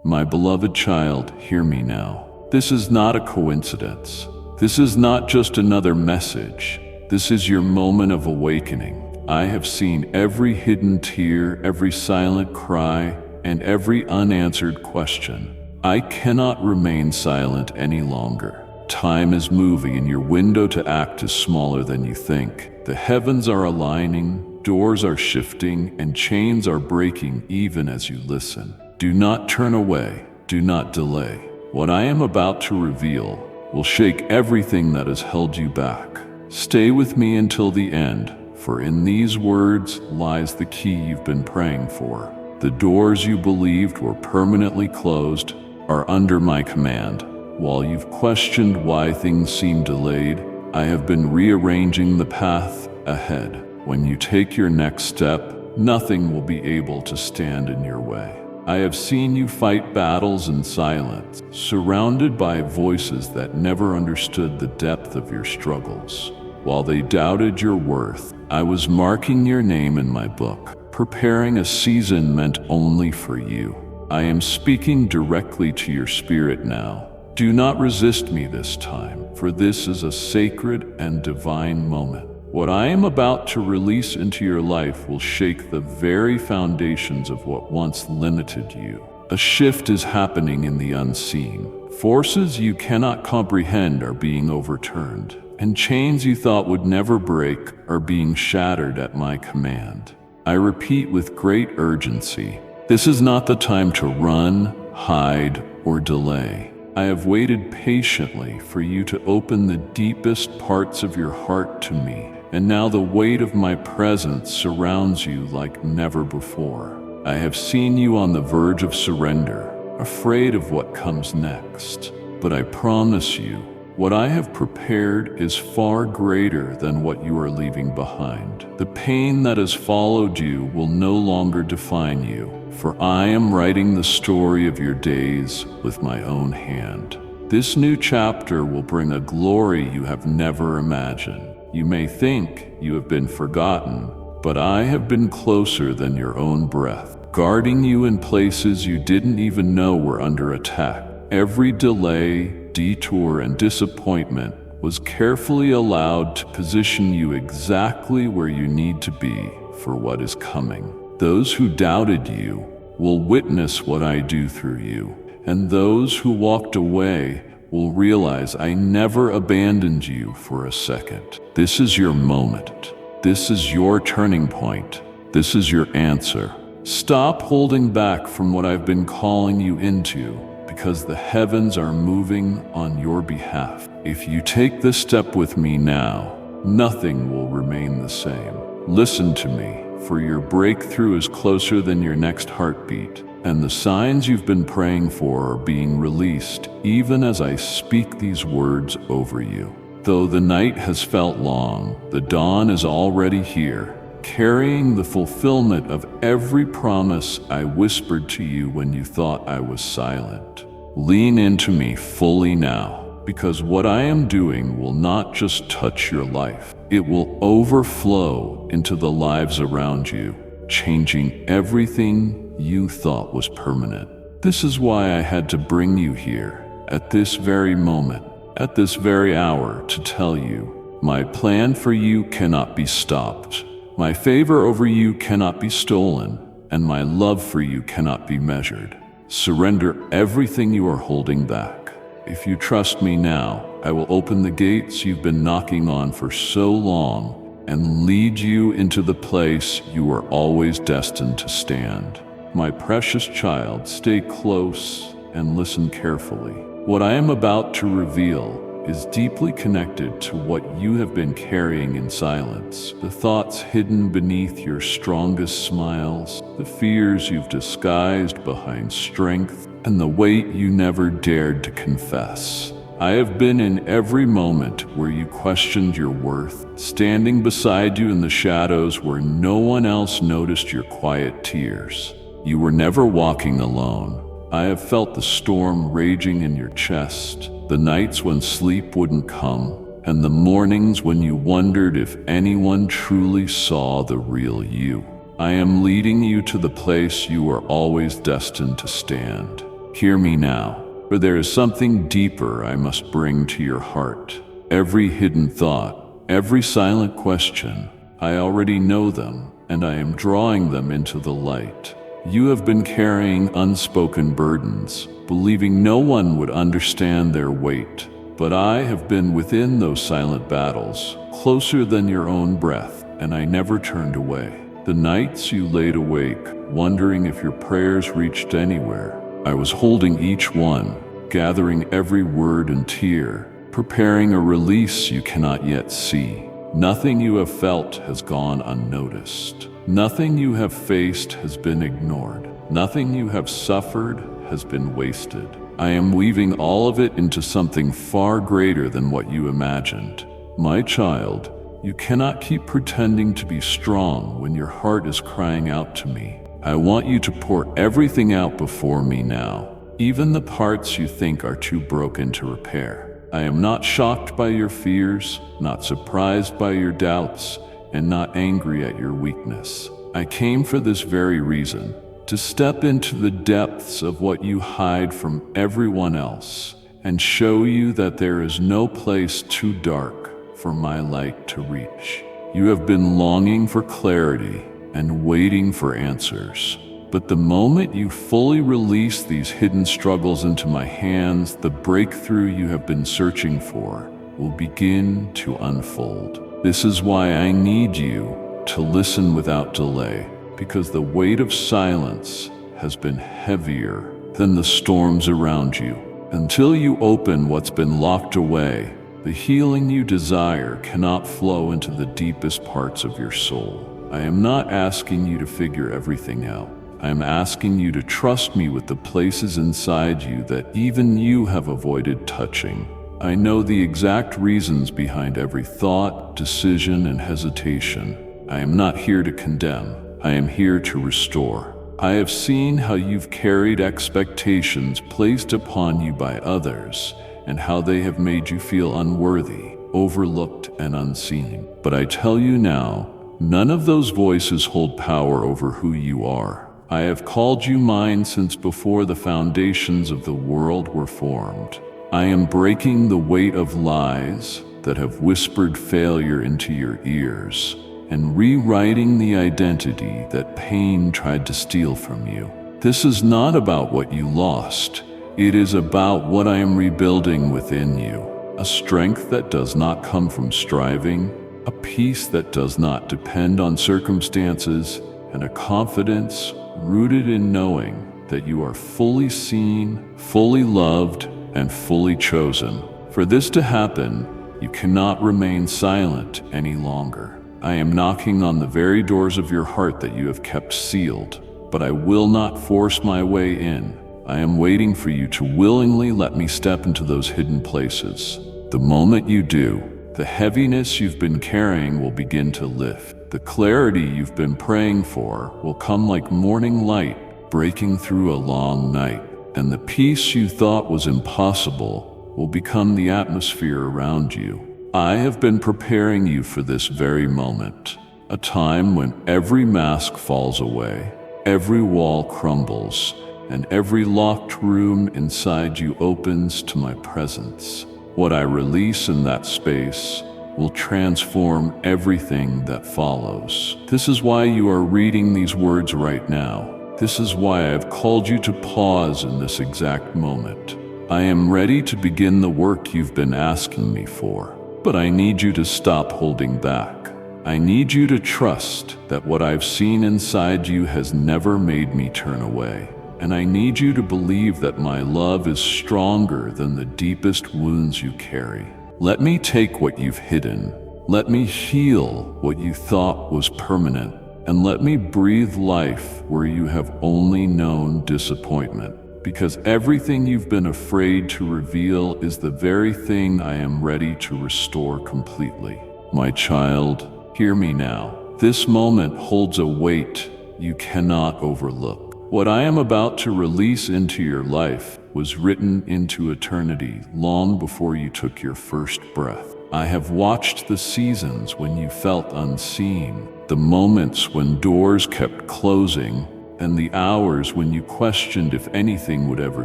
My beloved child, hear me now. This is not a coincidence. This is not just another message. This is your moment of awakening. I have seen every hidden tear, every silent cry, and every unanswered question. I cannot remain silent any longer. Time is moving and your window to act is smaller than you think. The heavens are aligning, doors are shifting, and chains are breaking even as you listen. Do not turn away. Do not delay. What I am about to reveal will shake everything that has held you back. Stay with me until the end, for in these words lies the key you've been praying for. The doors you believed were permanently closed are under my command. While you've questioned why things seem delayed, I have been rearranging the path ahead. When you take your next step, nothing will be able to stand in your way. I have seen you fight battles in silence, surrounded by voices that never understood the depth of your struggles. While they doubted your worth, I was marking your name in my book, preparing a season meant only for you. I am speaking directly to your spirit now. Do not resist me this time, for this is a sacred and divine moment. What I am about to release into your life will shake the very foundations of what once limited you. A shift is happening in the unseen. Forces you cannot comprehend are being overturned, and chains you thought would never break are being shattered at my command. I repeat with great urgency, this is not the time to run, hide, or delay. I have waited patiently for you to open the deepest parts of your heart to me, and now the weight of my presence surrounds you like never before. I have seen you on the verge of surrender, afraid of what comes next. But I promise you, what I have prepared is far greater than what you are leaving behind. The pain that has followed you will no longer define you, for I am writing the story of your days with my own hand. This new chapter will bring a glory you have never imagined. You may think you have been forgotten, but I have been closer than your own breath, guarding you in places you didn't even know were under attack. Every delay, detour, and disappointment was carefully allowed to position you exactly where you need to be for what is coming. Those who doubted you will witness what I do through you, and those who walked away will realize I never abandoned you for a second. This is your moment. This is your turning point. This is your answer. Stop holding back from what I've been calling you into, because the heavens are moving on your behalf. If you take this step with me now, nothing will remain the same. Listen to me, for your breakthrough is closer than your next heartbeat. And the signs you've been praying for are being released even as I speak these words over you. Though the night has felt long, the dawn is already here, carrying the fulfillment of every promise I whispered to you when you thought I was silent. Lean into me fully now, because what I am doing will not just touch your life. It will overflow into the lives around you, changing everything you thought was permanent. This is why I had to bring you here, at this very moment, at this very hour, to tell you, my plan for you cannot be stopped. My favor over you cannot be stolen, and my love for you cannot be measured. Surrender everything you are holding back. If you trust me now, I will open the gates you've been knocking on for so long and lead you into the place you were always destined to stand. My precious child, stay close and listen carefully. What I am about to reveal is deeply connected to what you have been carrying in silence. The thoughts hidden beneath your strongest smiles, the fears you've disguised behind strength, and the weight you never dared to confess. I have been in every moment where you questioned your worth, standing beside you in the shadows where no one else noticed your quiet tears. You were never walking alone. I have felt the storm raging in your chest, the nights when sleep wouldn't come, and the mornings when you wondered if anyone truly saw the real you. I am leading you to the place you are always destined to stand. hear me now, for there is something deeper I must bring to your heart. Every hidden thought, every silent question, I already know them, and I am drawing them into the light. You have been carrying unspoken burdens, believing no one would understand their weight. But I have been within those silent battles, closer than your own breath, and I never turned away. The nights you laid awake, wondering if your prayers reached anywhere, I was holding each one, gathering every word and tear, preparing a release you cannot yet see. Nothing you have felt has gone unnoticed. Nothing you have faced has been ignored. Nothing you have suffered has been wasted. I am weaving all of it into something far greater than what you imagined. My child, you cannot keep pretending to be strong when your heart is crying out to me. I want you to pour everything out before me now, even the parts you think are too broken to repair. I am not shocked by your fears, not surprised by your doubts, and not angry at your weakness. I came for this very reason, to step into the depths of what you hide from everyone else, and show you that there is no place too dark for my light to reach. You have been longing for clarity and waiting for answers. But the moment you fully release these hidden struggles into my hands, the breakthrough you have been searching for will begin to unfold. This is why I need you to listen without delay, because the weight of silence has been heavier than the storms around you. Until you open what's been locked away, the healing you desire cannot flow into the deepest parts of your soul. I am not asking you to figure everything out. I am asking you to trust me with the places inside you that even you have avoided touching. I know the exact reasons behind every thought, decision, and hesitation. I am not here to condemn. I am here to restore. I have seen how you've carried expectations placed upon you by others, and how they have made you feel unworthy, overlooked, and unseen. But I tell you now, none of those voices hold power over who you are. I have called you mine since before the foundations of the world were formed. I am breaking the weight of lies that have whispered failure into your ears, and rewriting the identity that pain tried to steal from you. This is not about what you lost. It is about what I am rebuilding within you. A strength that does not come from striving, a peace that does not depend on circumstances, and a confidence rooted in knowing that you are fully seen, fully loved, and fully chosen. For this to happen, you cannot remain silent any longer. I am knocking on the very doors of your heart that you have kept sealed, but I will not force my way in. I am waiting for you to willingly let me step into those hidden places. The moment you do, the heaviness you've been carrying will begin to lift. The clarity you've been praying for will come like morning light breaking through a long night, and the peace you thought was impossible will become the atmosphere around you. I have been preparing you for this very moment, a time when every mask falls away, every wall crumbles, and every locked room inside you opens to my presence. What I release in that space will transform everything that follows. This is why you are reading these words right now. This is why I have called you to pause in this exact moment. I am ready to begin the work you've been asking me for, but I need you to stop holding back. I need you to trust that what I've seen inside you has never made me turn away. And I need you to believe that my love is stronger than the deepest wounds you carry. Let me take what you've hidden. Let me heal what you thought was permanent. And let me breathe life where you have only known disappointment. Because everything you've been afraid to reveal is the very thing I am ready to restore completely. My child, hear me now. This moment holds a weight you cannot overlook. What I am about to release into your life was written into eternity long before you took your first breath. I have watched the seasons when you felt unseen, the moments when doors kept closing, and the hours when you questioned if anything would ever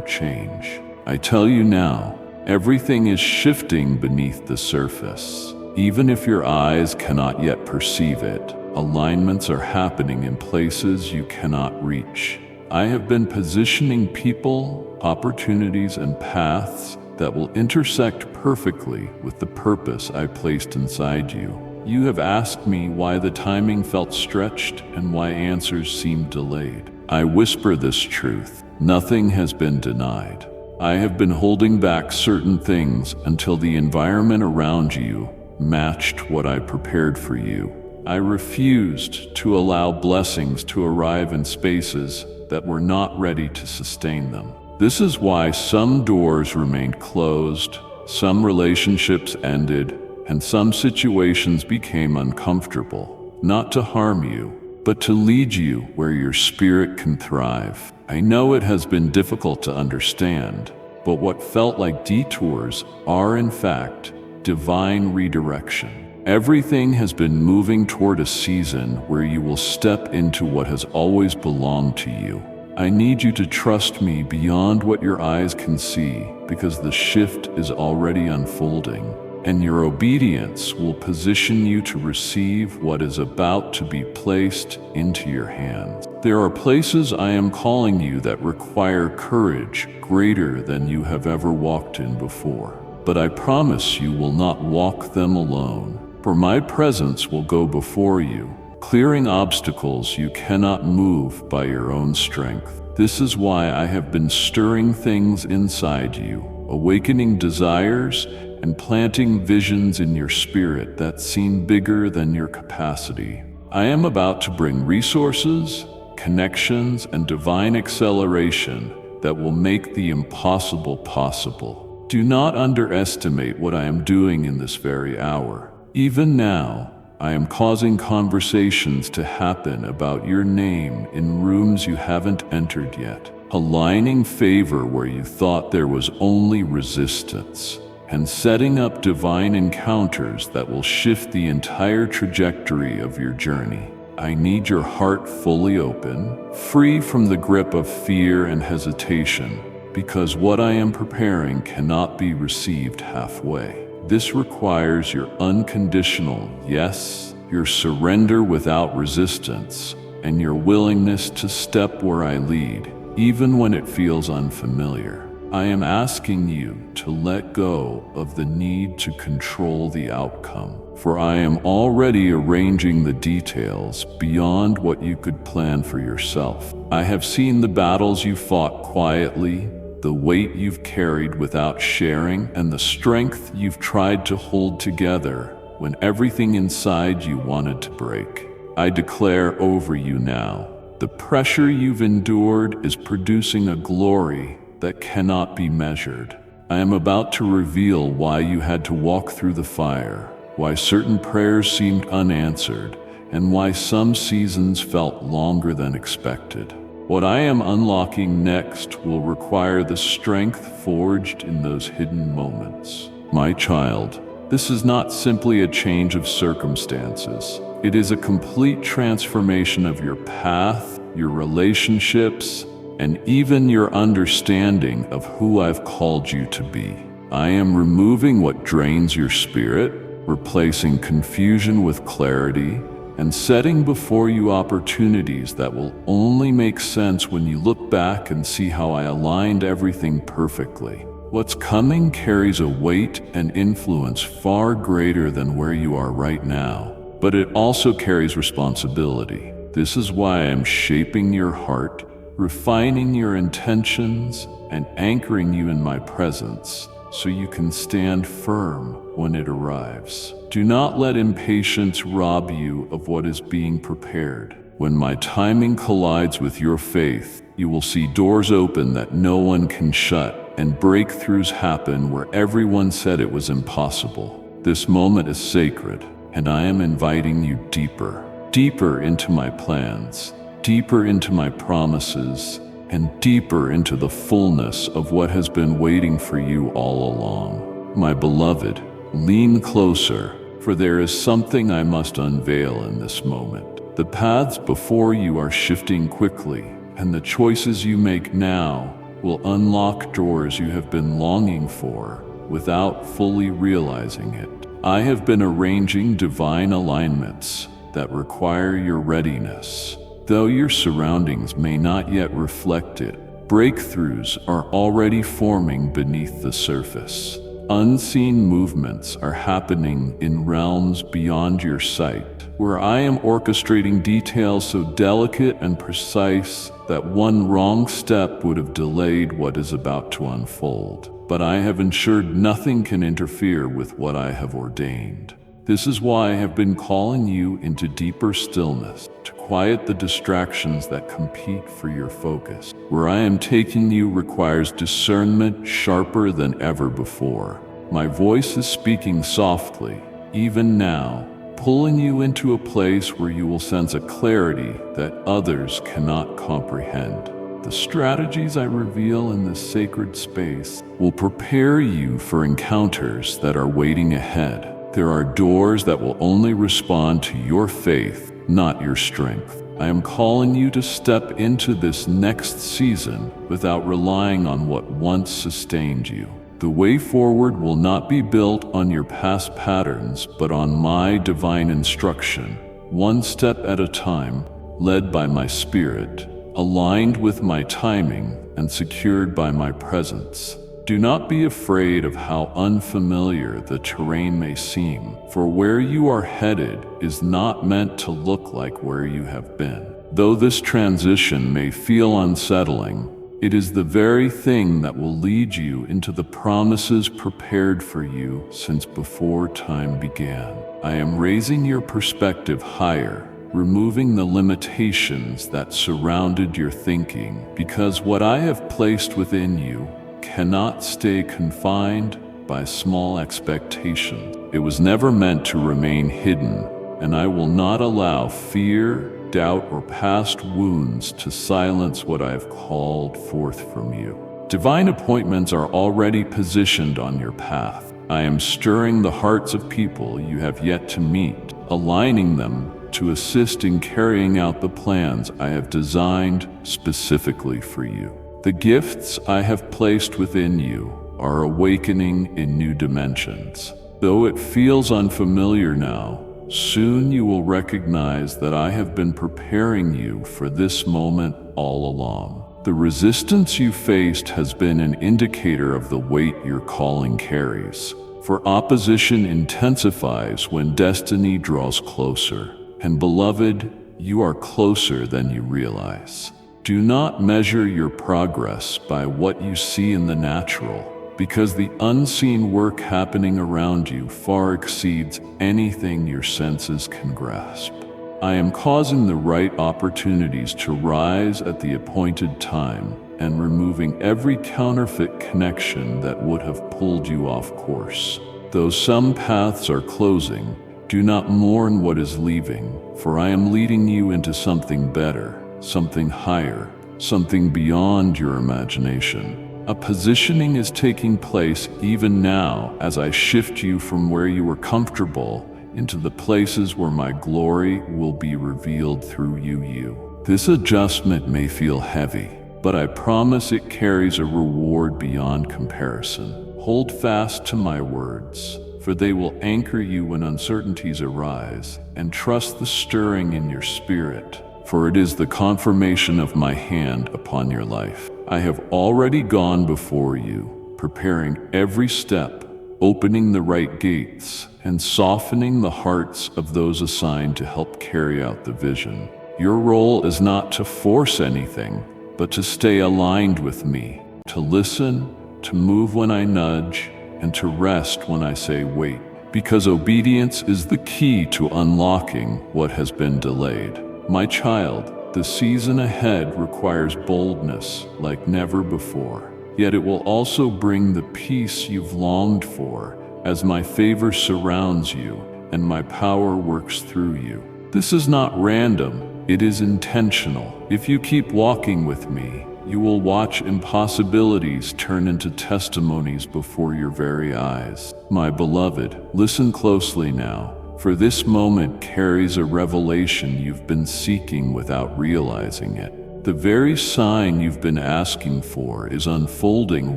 change. I tell you now, everything is shifting beneath the surface. Even if your eyes cannot yet perceive it, alignments are happening in places you cannot reach. I have been positioning people, opportunities, and paths that will intersect perfectly with the purpose I placed inside you. You have asked me why the timing felt stretched and why answers seemed delayed. I whisper this truth: nothing has been denied. I have been holding back certain things until the environment around you matched what I prepared for you. I refused to allow blessings to arrive in spaces that were not ready to sustain them. This is why some doors remained closed, some relationships ended, and some situations became uncomfortable, not to harm you, but to lead you where your spirit can thrive. I know it has been difficult to understand, but what felt like detours are, in fact, divine redirection. Everything has been moving toward a season where you will step into what has always belonged to you. I need you to trust me beyond what your eyes can see, because the shift is already unfolding, and your obedience will position you to receive what is about to be placed into your hands. There are places I am calling you that require courage greater than you have ever walked in before. But I promise you will not walk them alone, for my presence will go before you, clearing obstacles you cannot move by your own strength. This is why I have been stirring things inside you, awakening desires and planting visions in your spirit that seem bigger than your capacity. I am about to bring resources, connections, and divine acceleration that will make the impossible possible. Do not underestimate what I am doing in this very hour. Even now, I am causing conversations to happen about your name in rooms you haven't entered yet, aligning favor where you thought there was only resistance, and setting up divine encounters that will shift the entire trajectory of your journey. I need your heart fully open, free from the grip of fear and hesitation, because what I am preparing cannot be received halfway. This requires your unconditional yes, your surrender without resistance, and your willingness to step where I lead, even when it feels unfamiliar. I am asking you to let go of the need to control the outcome, for I am already arranging the details beyond what you could plan for yourself. I have seen the battles you fought quietly, the weight you've carried without sharing, and the strength you've tried to hold together when everything inside you wanted to break. I declare over you now, the pressure you've endured is producing a glory that cannot be measured. I am about to reveal why you had to walk through the fire, why certain prayers seemed unanswered, and why some seasons felt longer than expected. What I am unlocking next will require the strength forged in those hidden moments. My child, this is not simply a change of circumstances. It is a complete transformation of your path, your relationships, and even your understanding of who I've called you to be. I am removing what drains your spirit, replacing confusion with clarity, and setting before you opportunities that will only make sense when you look back and see how I aligned everything perfectly. What's coming carries a weight and influence far greater than where you are right now, but it also carries responsibility. This is why I am shaping your heart, refining your intentions, and anchoring you in my presence so you can stand firm when it arrives. Do not let impatience rob you of what is being prepared. When my timing collides with your faith, you will see doors open that no one can shut, and breakthroughs happen where everyone said it was impossible. This moment is sacred, and I am inviting you deeper, deeper into my plans, deeper into my promises, and deeper into the fullness of what has been waiting for you all along. My beloved, lean closer, for there is something I must unveil in this moment. The paths before you are shifting quickly, and the choices you make now will unlock doors you have been longing for without fully realizing it. I have been arranging divine alignments that require your readiness. Though your surroundings may not yet reflect it, breakthroughs are already forming beneath the surface. Unseen movements are happening in realms beyond your sight, where I am orchestrating details so delicate and precise that one wrong step would have delayed what is about to unfold. But I have ensured nothing can interfere with what I have ordained. This is why I have been calling you into deeper stillness, to quiet the distractions that compete for your focus. Where I am taking you requires discernment sharper than ever before. My voice is speaking softly, even now, pulling you into a place where you will sense a clarity that others cannot comprehend. The strategies I reveal in this sacred space will prepare you for encounters that are waiting ahead. There are doors that will only respond to your faith, not your strength. I am calling you to step into this next season without relying on what once sustained you. The way forward will not be built on your past patterns, but on my divine instruction, one step at a time, led by my spirit, aligned with my timing, and secured by my presence. Do not be afraid of how unfamiliar the terrain may seem, for where you are headed is not meant to look like where you have been. Though this transition may feel unsettling, it is the very thing that will lead you into the promises prepared for you since before time began. I am raising your perspective higher, removing the limitations that surrounded your thinking, because what I have placed within you cannot stay confined by small expectations. It was never meant to remain hidden, and I will not allow fear, doubt, or past wounds to silence what I have called forth from you. Divine appointments are already positioned on your path. I am stirring the hearts of people you have yet to meet, aligning them to assist in carrying out the plans I have designed specifically for you. The gifts I have placed within you are awakening in new dimensions. Though it feels unfamiliar now, soon you will recognize that I have been preparing you for this moment all along. The resistance you faced has been an indicator of the weight your calling carries. For opposition intensifies when destiny draws closer. And beloved, you are closer than you realize. Do not measure your progress by what you see in the natural, because the unseen work happening around you far exceeds anything your senses can grasp. I am causing the right opportunities to rise at the appointed time and removing every counterfeit connection that would have pulled you off course. Though some paths are closing, do not mourn what is leaving, for I am leading you into something better, something higher, something beyond your imagination. A positioning is taking place even now as I shift you from where you were comfortable into the places where my glory will be revealed through you. This adjustment may feel heavy, but I promise it carries a reward beyond comparison. Hold fast to my words, for they will anchor you when uncertainties arise, and trust the stirring in your spirit, for it is the confirmation of my hand upon your life. I have already gone before you, preparing every step, opening the right gates, and softening the hearts of those assigned to help carry out the vision. Your role is not to force anything, but to stay aligned with me, to listen, to move when I nudge, and to rest when I say wait, because obedience is the key to unlocking what has been delayed. My child, the season ahead requires boldness like never before, yet it will also bring the peace you've longed for as my favor surrounds you and my power works through you. This is not random, it is intentional. If you keep walking with me, you will watch impossibilities turn into testimonies before your very eyes. My beloved, listen closely now, for this moment carries a revelation you've been seeking without realizing it. The very sign you've been asking for is unfolding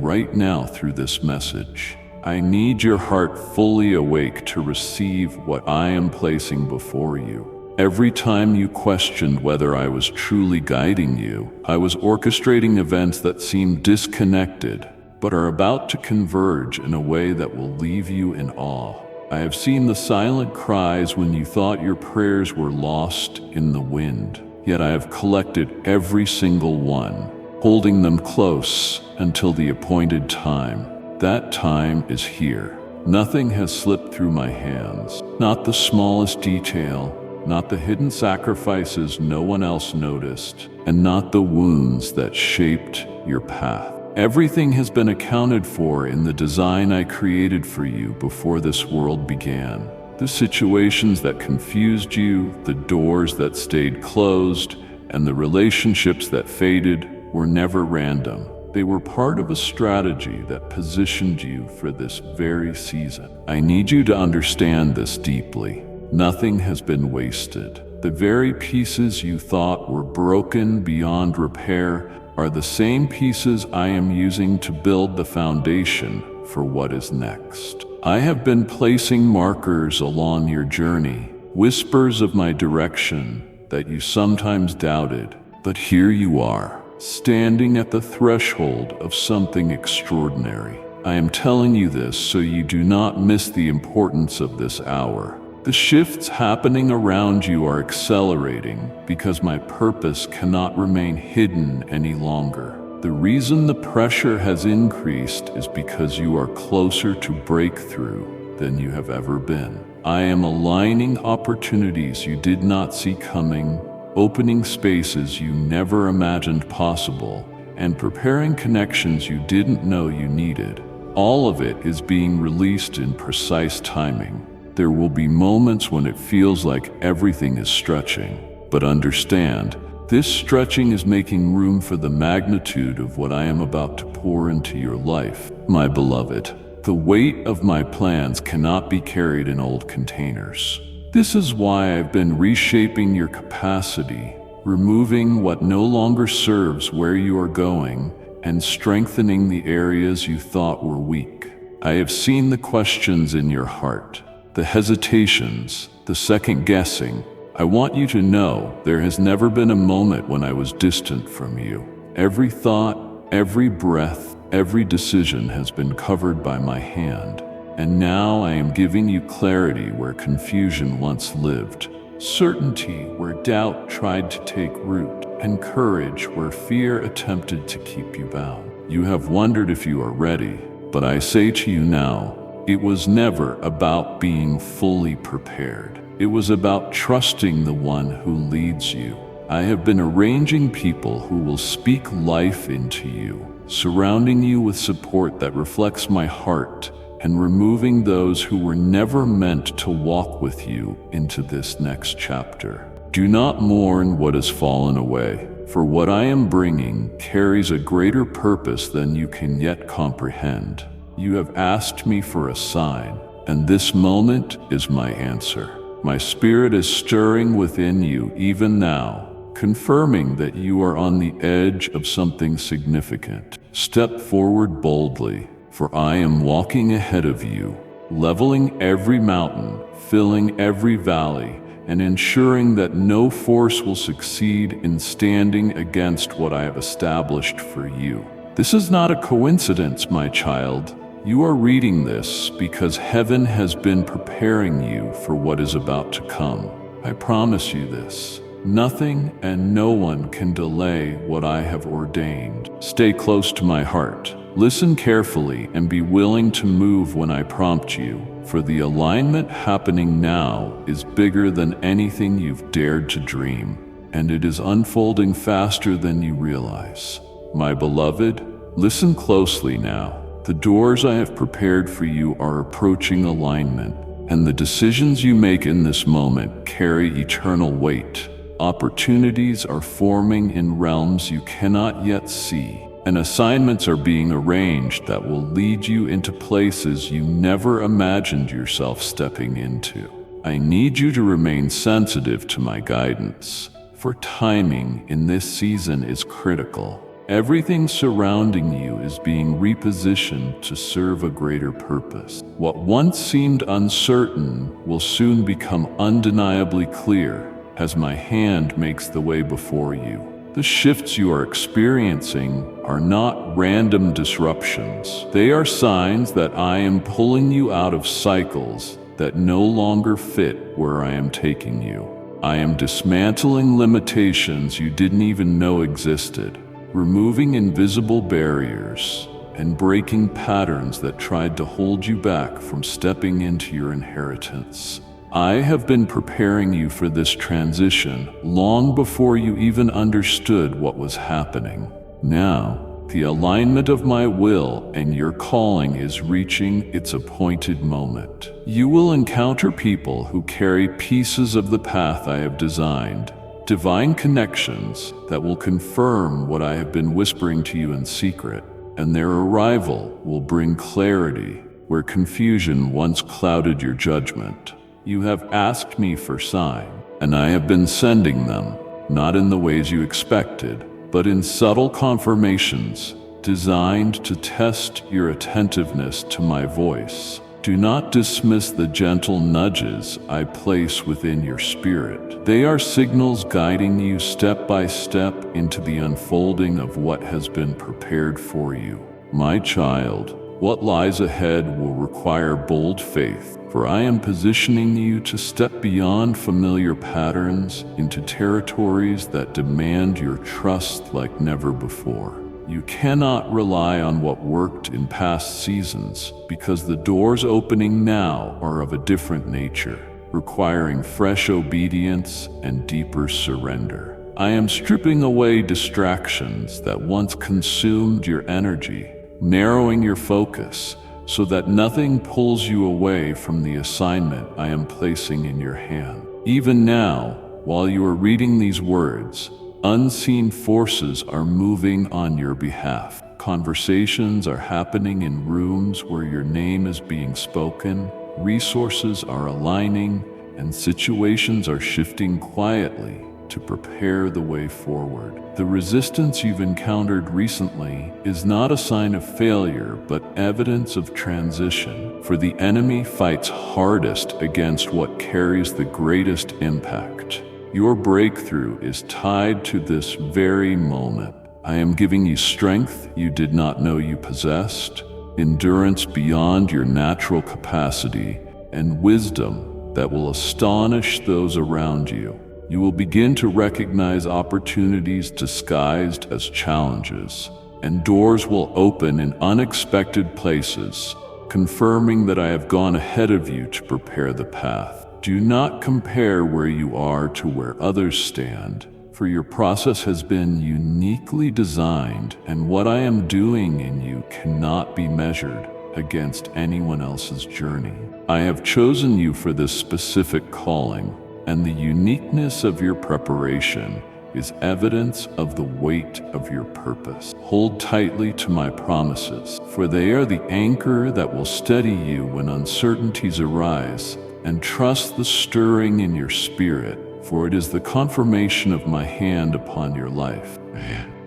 right now through this message. I need your heart fully awake to receive what I am placing before you. Every time you questioned whether I was truly guiding you, I was orchestrating events that seemed disconnected, but are about to converge in a way that will leave you in awe. I have seen the silent cries when you thought your prayers were lost in the wind, yet I have collected every single one, holding them close until the appointed time. That time is here. Nothing has slipped through my hands, not the smallest detail, not the hidden sacrifices no one else noticed, and not the wounds that shaped your path. Everything has been accounted for in the design I created for you before this world began. The situations that confused you, the doors that stayed closed, and the relationships that faded were never random. They were part of a strategy that positioned you for this very season. I need you to understand this deeply. Nothing has been wasted. The very pieces you thought were broken beyond repair are the same pieces I am using to build the foundation for what is next. I have been placing markers along your journey, whispers of my direction that you sometimes doubted, but here you are, standing at the threshold of something extraordinary. I am telling you this so you do not miss the importance of this hour. The shifts happening around you are accelerating because my purpose cannot remain hidden any longer. The reason the pressure has increased is because you are closer to breakthrough than you have ever been. I am aligning opportunities you did not see coming, opening spaces you never imagined possible, and preparing connections you didn't know you needed. All of it is being released in precise timing. There will be moments when it feels like everything is stretching, but understand, this stretching is making room for the magnitude of what I am about to pour into your life, my beloved. The weight of my plans cannot be carried in old containers. This is why I've been reshaping your capacity, removing what no longer serves where you are going, and strengthening the areas you thought were weak. I have seen the questions in your heart, the hesitations, the second guessing. I want you to know there has never been a moment when I was distant from you. Every thought, every breath, every decision has been covered by my hand. And now I am giving you clarity where confusion once lived, certainty where doubt tried to take root, and courage where fear attempted to keep you bound. You have wondered if you are ready, but I say to you now, it was never about being fully prepared. It was about trusting the one who leads you. I have been arranging people who will speak life into you, surrounding you with support that reflects my heart, and removing those who were never meant to walk with you into this next chapter. Do not mourn what has fallen away, for what I am bringing carries a greater purpose than you can yet comprehend. You have asked me for a sign, and this moment is my answer. My spirit is stirring within you even now, confirming that you are on the edge of something significant. Step forward boldly, for I am walking ahead of you, leveling every mountain, filling every valley, and ensuring that no force will succeed in standing against what I have established for you. This is not a coincidence, my child. You are reading this because heaven has been preparing you for what is about to come. I promise you this. Nothing and no one can delay what I have ordained. Stay close to my heart. Listen carefully and be willing to move when I prompt you, for the alignment happening now is bigger than anything you've dared to dream, and it is unfolding faster than you realize. My beloved, listen closely now. The doors I have prepared for you are approaching alignment, and the decisions you make in this moment carry eternal weight. Opportunities are forming in realms you cannot yet see, and assignments are being arranged that will lead you into places you never imagined yourself stepping into. I need you to remain sensitive to my guidance. for timing in this season is critical. Everything surrounding you is being repositioned to serve a greater purpose. What once seemed uncertain will soon become undeniably clear as my hand makes the way before you. The shifts you are experiencing are not random disruptions. They are signs that I am pulling you out of cycles that no longer fit where I am taking you. I am dismantling limitations you didn't even know existed, removing invisible barriers, and breaking patterns that tried to hold you back from stepping into your inheritance. I have been preparing you for this transition long before you even understood what was happening. Now, the alignment of my will and your calling is reaching its appointed moment. You will encounter people who carry pieces of the path I have designed, divine connections that will confirm what I have been whispering to you in secret, and their arrival will bring clarity where confusion once clouded your judgment. You have asked me for signs, and I have been sending them, not in the ways you expected, but in subtle confirmations designed to test your attentiveness to my voice. Do not dismiss the gentle nudges I place within your spirit. They are signals guiding you step by step into the unfolding of what has been prepared for you. My child, what lies ahead will require bold faith, for I am positioning you to step beyond familiar patterns into territories that demand your trust like never before. You cannot rely on what worked in past seasons, because the doors opening now are of a different nature, requiring fresh obedience and deeper surrender. I am stripping away distractions that once consumed your energy, narrowing your focus so that nothing pulls you away from the assignment I am placing in your hand. Even now, while you are reading these words, unseen forces are moving on your behalf. Conversations are happening in rooms where your name is being spoken, resources are aligning, and situations are shifting quietly to prepare the way forward. The resistance you've encountered recently is not a sign of failure, but evidence of transition, for the enemy fights hardest against what carries the greatest impact. Your breakthrough is tied to this very moment. I am giving you strength you did not know you possessed, endurance beyond your natural capacity, and wisdom that will astonish those around you. You will begin to recognize opportunities disguised as challenges, and doors will open in unexpected places, confirming that I have gone ahead of you to prepare the path. Do not compare where you are to where others stand, for your process has been uniquely designed, and what I am doing in you cannot be measured against anyone else's journey. I have chosen you for this specific calling, and the uniqueness of your preparation is evidence of the weight of your purpose. Hold tightly to my promises, for they are the anchor that will steady you when uncertainties arise, and trust the stirring in your spirit, for it is the confirmation of my hand upon your life.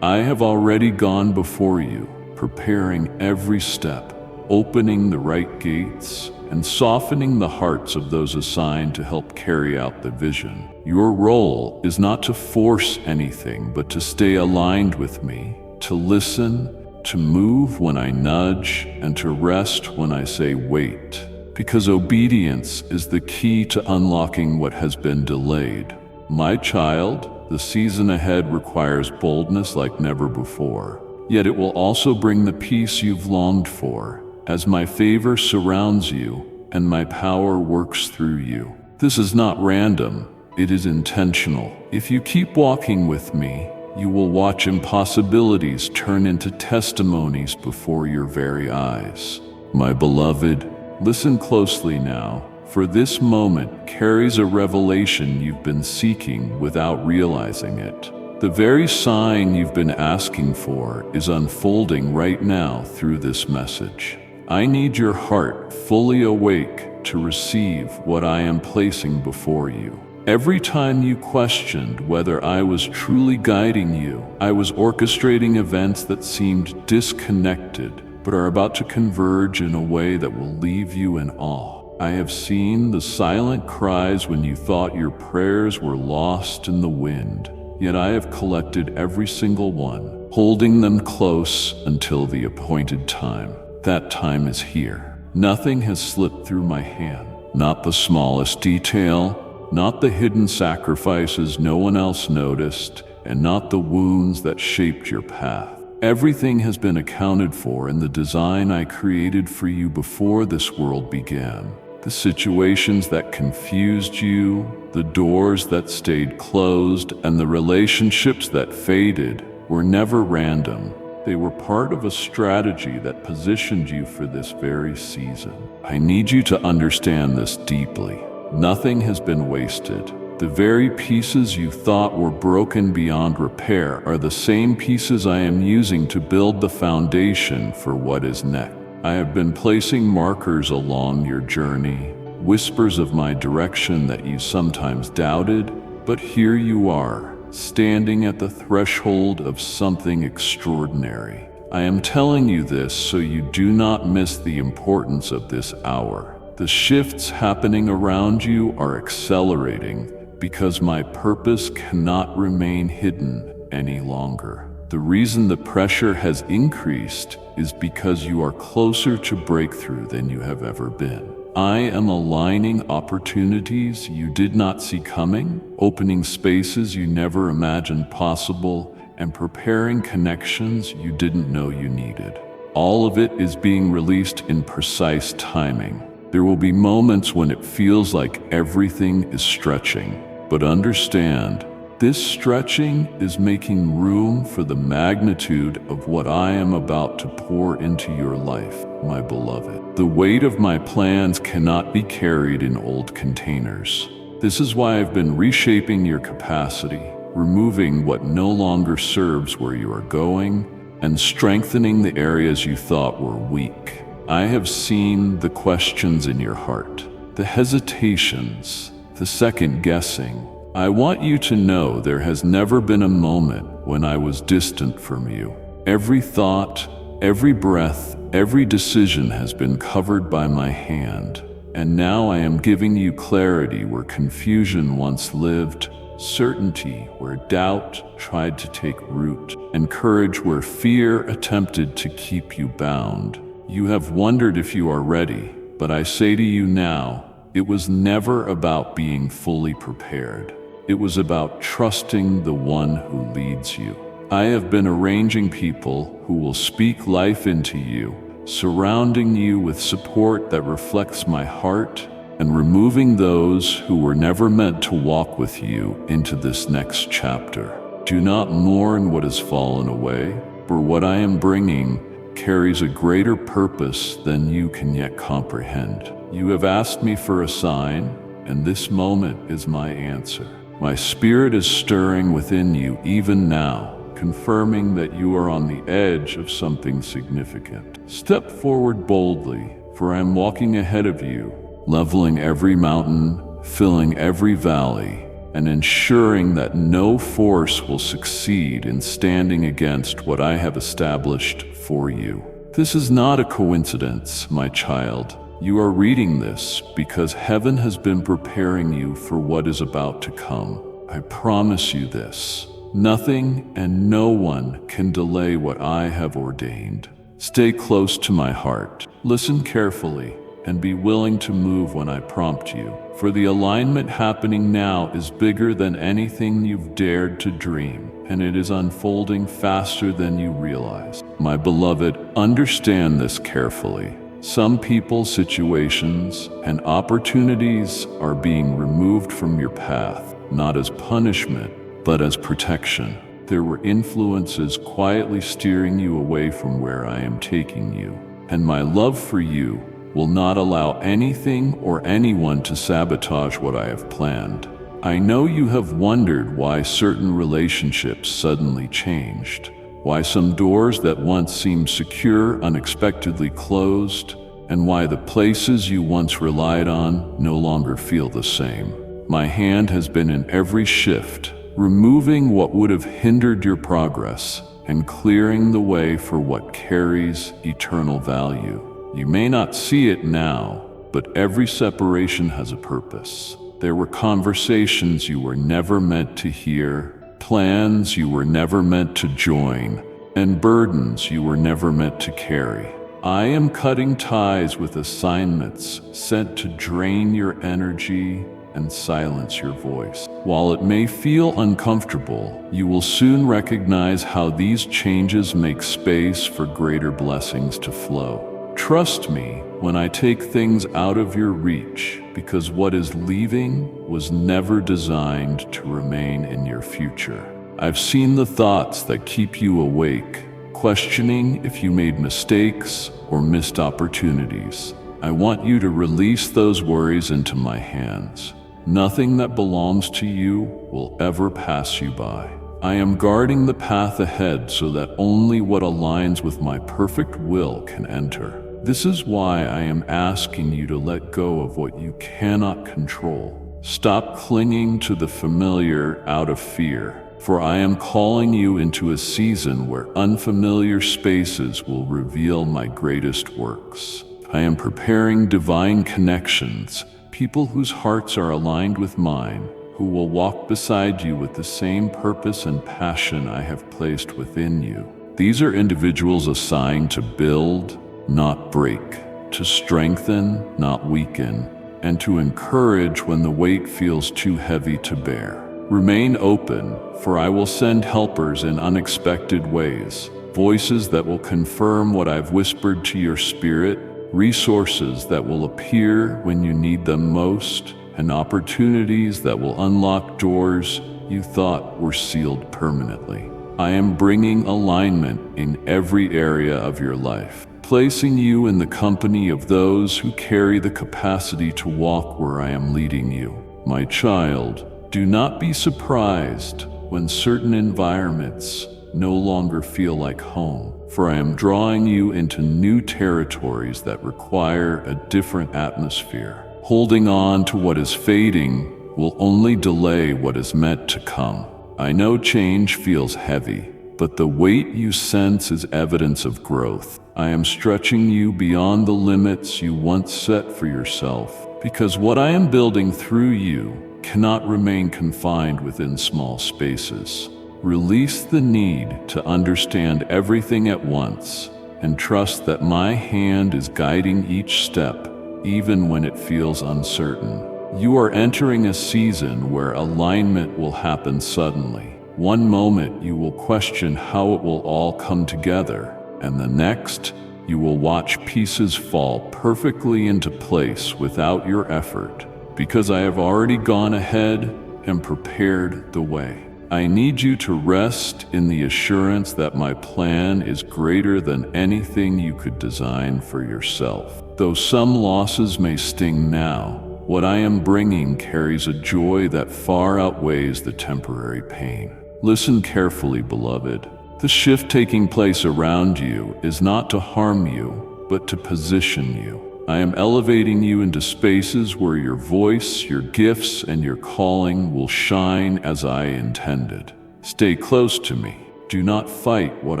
I have already gone before you, preparing every step, opening the right gates, and softening the hearts of those assigned to help carry out the vision. Your role is not to force anything, but to stay aligned with me, to listen, to move when I nudge, and to rest when I say wait. Because obedience is the key to unlocking what has been delayed. My child, the season ahead requires boldness like never before. Yet it will also bring the peace you've longed for, as my favor surrounds you and my power works through you. This is not random, it is intentional. If you keep walking with me, you will watch impossibilities turn into testimonies before your very eyes. My beloved, listen closely now, for this moment carries a revelation you've been seeking without realizing it. The very sign you've been asking for is unfolding right now through this message. I need your heart fully awake to receive what I am placing before you. Every time you questioned whether I was truly guiding you, I was orchestrating events that seemed disconnected, but are about to converge in a way that will leave you in awe. I have seen the silent cries when you thought your prayers were lost in the wind, yet I have collected every single one, holding them close until the appointed time. That time is here. Nothing has slipped through my hand, not the smallest detail, not the hidden sacrifices no one else noticed, and not the wounds that shaped your path. Everything has been accounted for in the design I created for you before this world began. The situations that confused you, the doors that stayed closed, and the relationships that faded were never random. They were part of a strategy that positioned you for this very season. I need you to understand this deeply. Nothing has been wasted. The very pieces you thought were broken beyond repair are the same pieces I am using to build the foundation for what is next. I have been placing markers along your journey, whispers of my direction that you sometimes doubted, but here you are, standing at the threshold of something extraordinary. I am telling you this so you do not miss the importance of this hour. The shifts happening around you are accelerating because my purpose cannot remain hidden any longer. The reason the pressure has increased is because you are closer to breakthrough than you have ever been. I am aligning opportunities you did not see coming, opening spaces you never imagined possible, and preparing connections you didn't know you needed. All of it is being released in precise timing. There will be moments when it feels like everything is stretching, but understand, this stretching is making room for the magnitude of what I am about to pour into your life, my beloved. The weight of my plans cannot be carried in old containers. This is why I've been reshaping your capacity, removing what no longer serves where you are going, and strengthening the areas you thought were weak. I have seen the questions in your heart, the hesitations, the second guessing. I want you to know there has never been a moment when I was distant from you. Every thought, every breath, every decision has been covered by my hand. And now I am giving you clarity where confusion once lived, certainty where doubt tried to take root, and courage where fear attempted to keep you bound. You have wondered if you are ready, but I say to you now, it was never about being fully prepared. It was about trusting the one who leads you. I have been arranging people who will speak life into you, surrounding you with support that reflects my heart, and removing those who were never meant to walk with you into this next chapter. Do not mourn what has fallen away, for what I am bringing carries a greater purpose than you can yet comprehend. You have asked me for a sign, and this moment is my answer. My spirit is stirring within you even now, confirming that you are on the edge of something significant. Step forward boldly, for I am walking ahead of you, leveling every mountain, filling every valley, and ensuring that no force will succeed in standing against what I have established for you. This is not a coincidence, my child. You are reading this because heaven has been preparing you for what is about to come. I promise you this. Nothing and no one can delay what I have ordained. Stay close to my heart. Listen carefully and be willing to move when I prompt you. For the alignment happening now is bigger than anything you've dared to dream, and it is unfolding faster than you realize. My beloved, understand this carefully. Some people, situations, and opportunities are being removed from your path, not as punishment, but as protection. There were influences quietly steering you away from where I am taking you, and my love for you will not allow anything or anyone to sabotage what I have planned. I know you have wondered why certain relationships suddenly changed, why some doors that once seemed secure unexpectedly closed, and why the places you once relied on no longer feel the same. My hand has been in every shift, removing what would have hindered your progress and clearing the way for what carries eternal value. You may not see it now, but every separation has a purpose. There were conversations you were never meant to hear, plans you were never meant to join, and burdens you were never meant to carry. I am cutting ties with assignments sent to drain your energy and silence your voice. While it may feel uncomfortable, you will soon recognize how these changes make space for greater blessings to flow. Trust me when I take things out of your reach, because what is leaving was never designed to remain in your future. I've seen the thoughts that keep you awake, questioning if you made mistakes or missed opportunities. I want you to release those worries into my hands. Nothing that belongs to you will ever pass you by. I am guarding the path ahead so that only what aligns with my perfect will can enter. This is why I am asking you to let go of what you cannot control. Stop clinging to the familiar out of fear, for I am calling you into a season where unfamiliar spaces will reveal my greatest works. I am preparing divine connections, people whose hearts are aligned with mine, who will walk beside you with the same purpose and passion I have placed within you. These are individuals assigned to build, not break, to strengthen, not weaken, and to encourage when the weight feels too heavy to bear. Remain open, for I will send helpers in unexpected ways, voices that will confirm what I've whispered to your spirit, resources that will appear when you need them most, and opportunities that will unlock doors you thought were sealed permanently. I am bringing alignment in every area of your life, placing you in the company of those who carry the capacity to walk where I am leading you. My child, do not be surprised when certain environments no longer feel like home, for I am drawing you into new territories that require a different atmosphere. Holding on to what is fading will only delay what is meant to come. I know change feels heavy, but the weight you sense is evidence of growth. I am stretching you beyond the limits you once set for yourself, because what I am building through you cannot remain confined within small spaces. Release the need to understand everything at once, and trust that my hand is guiding each step, even when it feels uncertain. You are entering a season where alignment will happen suddenly. One moment you will question how it will all come together, and the next you will watch pieces fall perfectly into place without your effort, because I have already gone ahead and prepared the way. I need you to rest in the assurance that my plan is greater than anything you could design for yourself. Though some losses may sting now, what I am bringing carries a joy that far outweighs the temporary pain. Listen carefully, beloved. The shift taking place around you is not to harm you, but to position you. I am elevating you into spaces where your voice, your gifts, and your calling will shine as I intended. Stay close to me. Do not fight what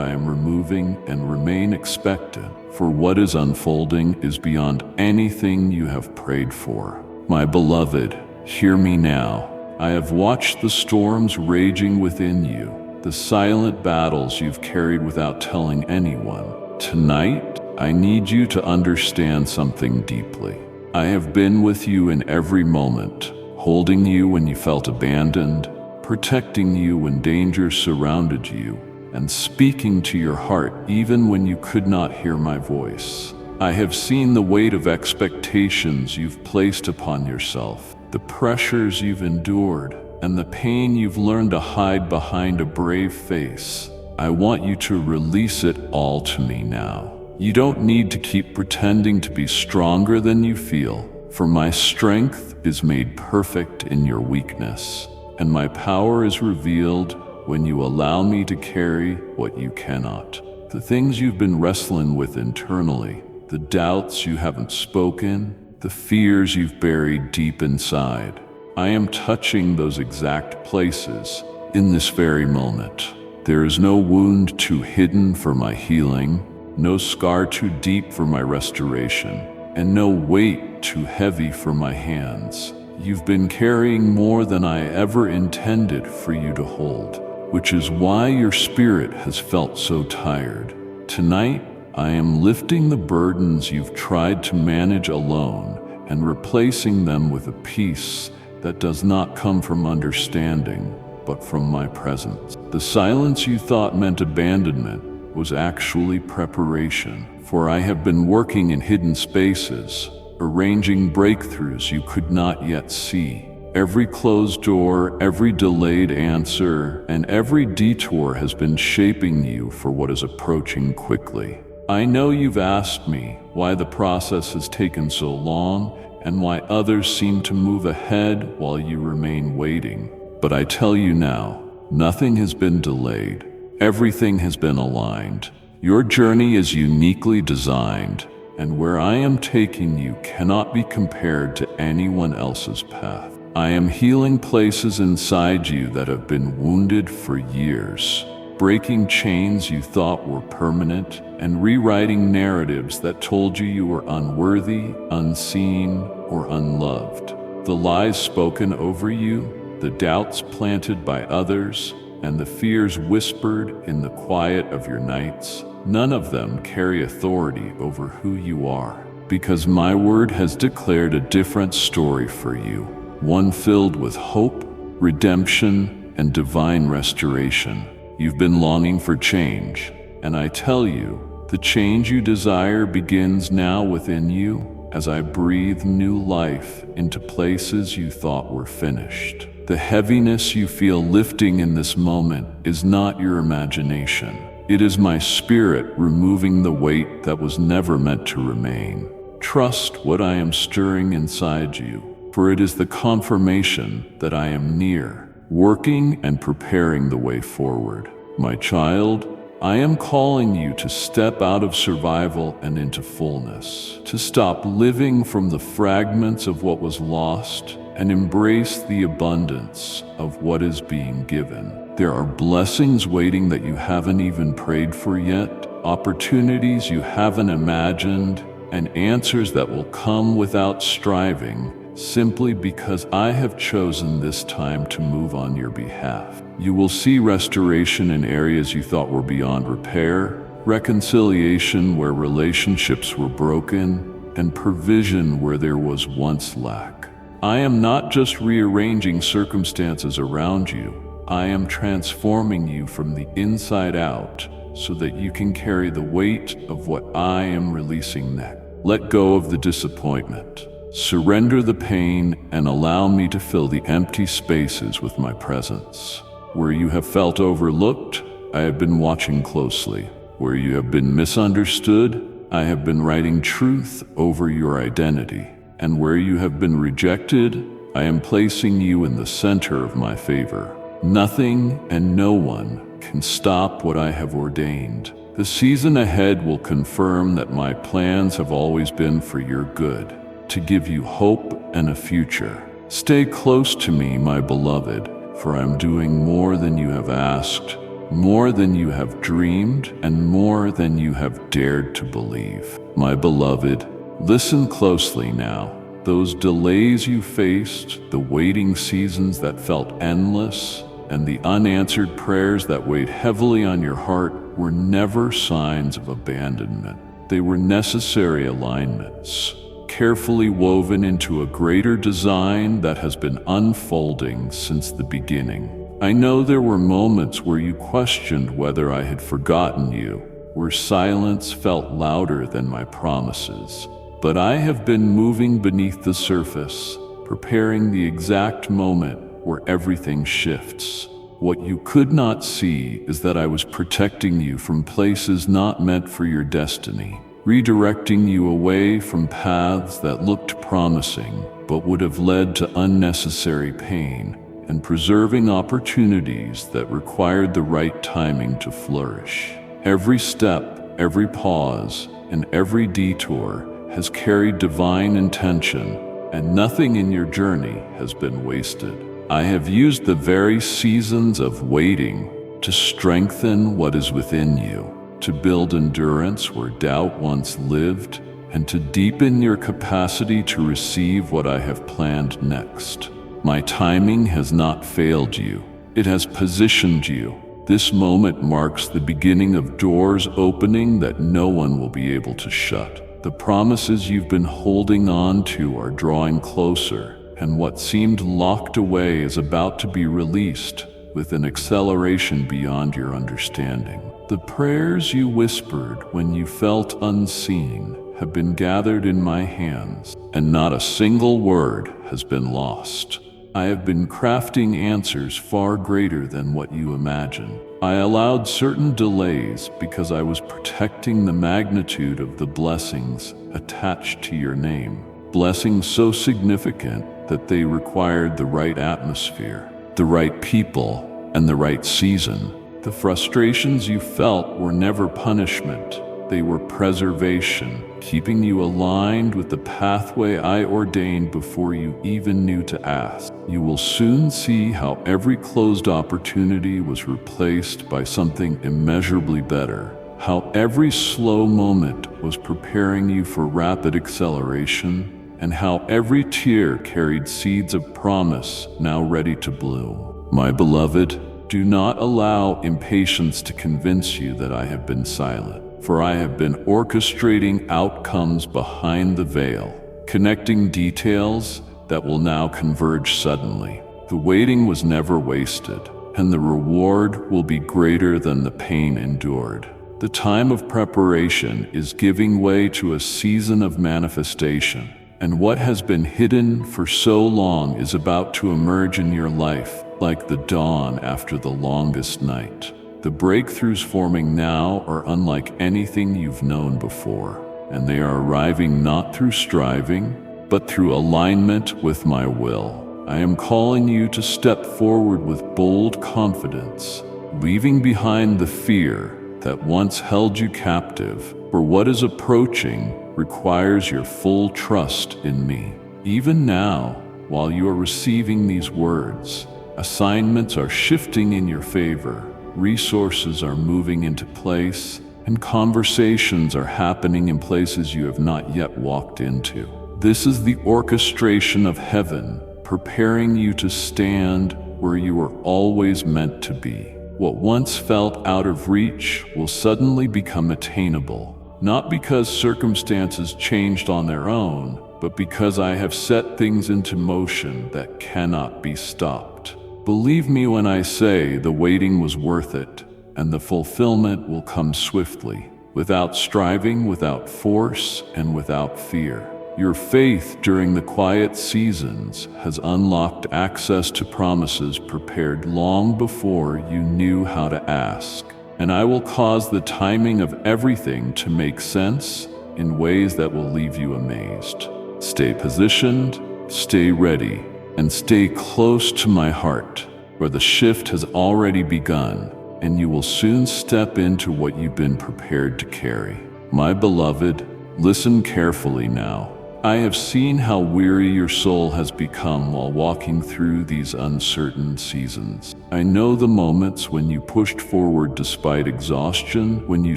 I am removing, and remain expectant, for what is unfolding is beyond anything you have prayed for. My beloved, hear me now. I have watched the storms raging within you, the silent battles you've carried without telling anyone. Tonight, I need you to understand something deeply. I have been with you in every moment, holding you when you felt abandoned, protecting you when danger surrounded you, and speaking to your heart even when you could not hear my voice. I have seen the weight of expectations you've placed upon yourself, the pressures you've endured, and the pain you've learned to hide behind a brave face. I want you to release it all to me now. You don't need to keep pretending to be stronger than you feel, for my strength is made perfect in your weakness, and my power is revealed when you allow me to carry what you cannot. The things you've been wrestling with internally, the doubts you haven't spoken, the fears you've buried deep inside, I am touching those exact places in this very moment. There is no wound too hidden for my healing, no scar too deep for my restoration, and no weight too heavy for my hands. You've been carrying more than I ever intended for you to hold, which is why your spirit has felt so tired. Tonight, I am lifting the burdens you've tried to manage alone and replacing them with a peace that does not come from understanding, but from my presence. The silence you thought meant abandonment was actually preparation, for I have been working in hidden spaces, arranging breakthroughs you could not yet see. Every closed door, every delayed answer, and every detour has been shaping you for what is approaching quickly. I know you've asked me why the process has taken so long and why others seem to move ahead while you remain waiting. But I tell you now, nothing has been delayed. Everything has been aligned. Your journey is uniquely designed, and where I am taking you cannot be compared to anyone else's path. I am healing places inside you that have been wounded for years, breaking chains you thought were permanent, and rewriting narratives that told you were unworthy, unseen, or unloved. The lies spoken over you, the doubts planted by others, and the fears whispered in the quiet of your nights, none of them carry authority over who you are, because my word has declared a different story for you, one filled with hope, redemption, and divine restoration. You've been longing for change, and I tell you, the change you desire begins now within you as I breathe new life into places you thought were finished. The heaviness you feel lifting in this moment is not your imagination. It is my spirit removing the weight that was never meant to remain. Trust what I am stirring inside you, for it is the confirmation that I am near, working and preparing the way forward. My child, I am calling you to step out of survival and into fullness, to stop living from the fragments of what was lost and embrace the abundance of what is being given. There are blessings waiting that you haven't even prayed for yet, opportunities you haven't imagined, and answers that will come without striving, simply because I have chosen this time to move on your behalf. You will see restoration in areas you thought were beyond repair, reconciliation where relationships were broken, and provision where there was once lack. I am not just rearranging circumstances around you, I am transforming you from the inside out so that you can carry the weight of what I am releasing next. Let go of the disappointment. Surrender the pain and allow me to fill the empty spaces with my presence. Where you have felt overlooked, I have been watching closely. Where you have been misunderstood, I have been writing truth over your identity. And where you have been rejected, I am placing you in the center of my favor. Nothing and no one can stop what I have ordained. The season ahead will confirm that my plans have always been for your good, to give you hope and a future. Stay close to me, my beloved, for I am doing more than you have asked, more than you have dreamed, and more than you have dared to believe. My beloved, listen closely now. Those delays you faced, the waiting seasons that felt endless, and the unanswered prayers that weighed heavily on your heart were never signs of abandonment. They were necessary alignments, carefully woven into a greater design that has been unfolding since the beginning. I know there were moments where you questioned whether I had forgotten you, where silence felt louder than my promises. But I have been moving beneath the surface, preparing the exact moment where everything shifts. What you could not see is that I was protecting you from places not meant for your destiny, redirecting you away from paths that looked promising but would have led to unnecessary pain, and preserving opportunities that required the right timing to flourish. Every step, every pause, and every detour has carried divine intention, and nothing in your journey has been wasted. I have used the very seasons of waiting to strengthen what is within you, to build endurance where doubt once lived, and to deepen your capacity to receive what I have planned next. My timing has not failed you. It has positioned you. This moment marks the beginning of doors opening that no one will be able to shut. The promises you've been holding on to are drawing closer, and what seemed locked away is about to be released with an acceleration beyond your understanding. The prayers you whispered when you felt unseen have been gathered in my hands, and not a single word has been lost. I have been crafting answers far greater than what you imagine. I allowed certain delays because I was protecting the magnitude of the blessings attached to your name. Blessings so significant that they required the right atmosphere, the right people, and the right season. The frustrations you felt were never punishment. They were preservation, keeping you aligned with the pathway I ordained before you even knew to ask. You will soon see how every closed opportunity was replaced by something immeasurably better, how every slow moment was preparing you for rapid acceleration, and how every tear carried seeds of promise now ready to bloom. My beloved, do not allow impatience to convince you that I have been silent. For I have been orchestrating outcomes behind the veil, connecting details that will now converge suddenly. The waiting was never wasted, and the reward will be greater than the pain endured. The time of preparation is giving way to a season of manifestation, and what has been hidden for so long is about to emerge in your life like the dawn after the longest night. The breakthroughs forming now are unlike anything you've known before, and they are arriving not through striving, but through alignment with my will. I am calling you to step forward with bold confidence, leaving behind the fear that once held you captive, for what is approaching requires your full trust in me. Even now, while you are receiving these words, assignments are shifting in your favor. Resources are moving into place, and conversations are happening in places you have not yet walked into. This is the orchestration of heaven, preparing you to stand where you were always meant to be. What once felt out of reach will suddenly become attainable, not because circumstances changed on their own, but because I have set things into motion that cannot be stopped. Believe me when I say the waiting was worth it, and the fulfillment will come swiftly, without striving, without force, and without fear. Your faith during the quiet seasons has unlocked access to promises prepared long before you knew how to ask. And I will cause the timing of everything to make sense in ways that will leave you amazed. Stay positioned, stay ready, and stay close to my heart, where the shift has already begun, and you will soon step into what you've been prepared to carry. My beloved, listen carefully now. I have seen how weary your soul has become while walking through these uncertain seasons. I know the moments when you pushed forward despite exhaustion, when you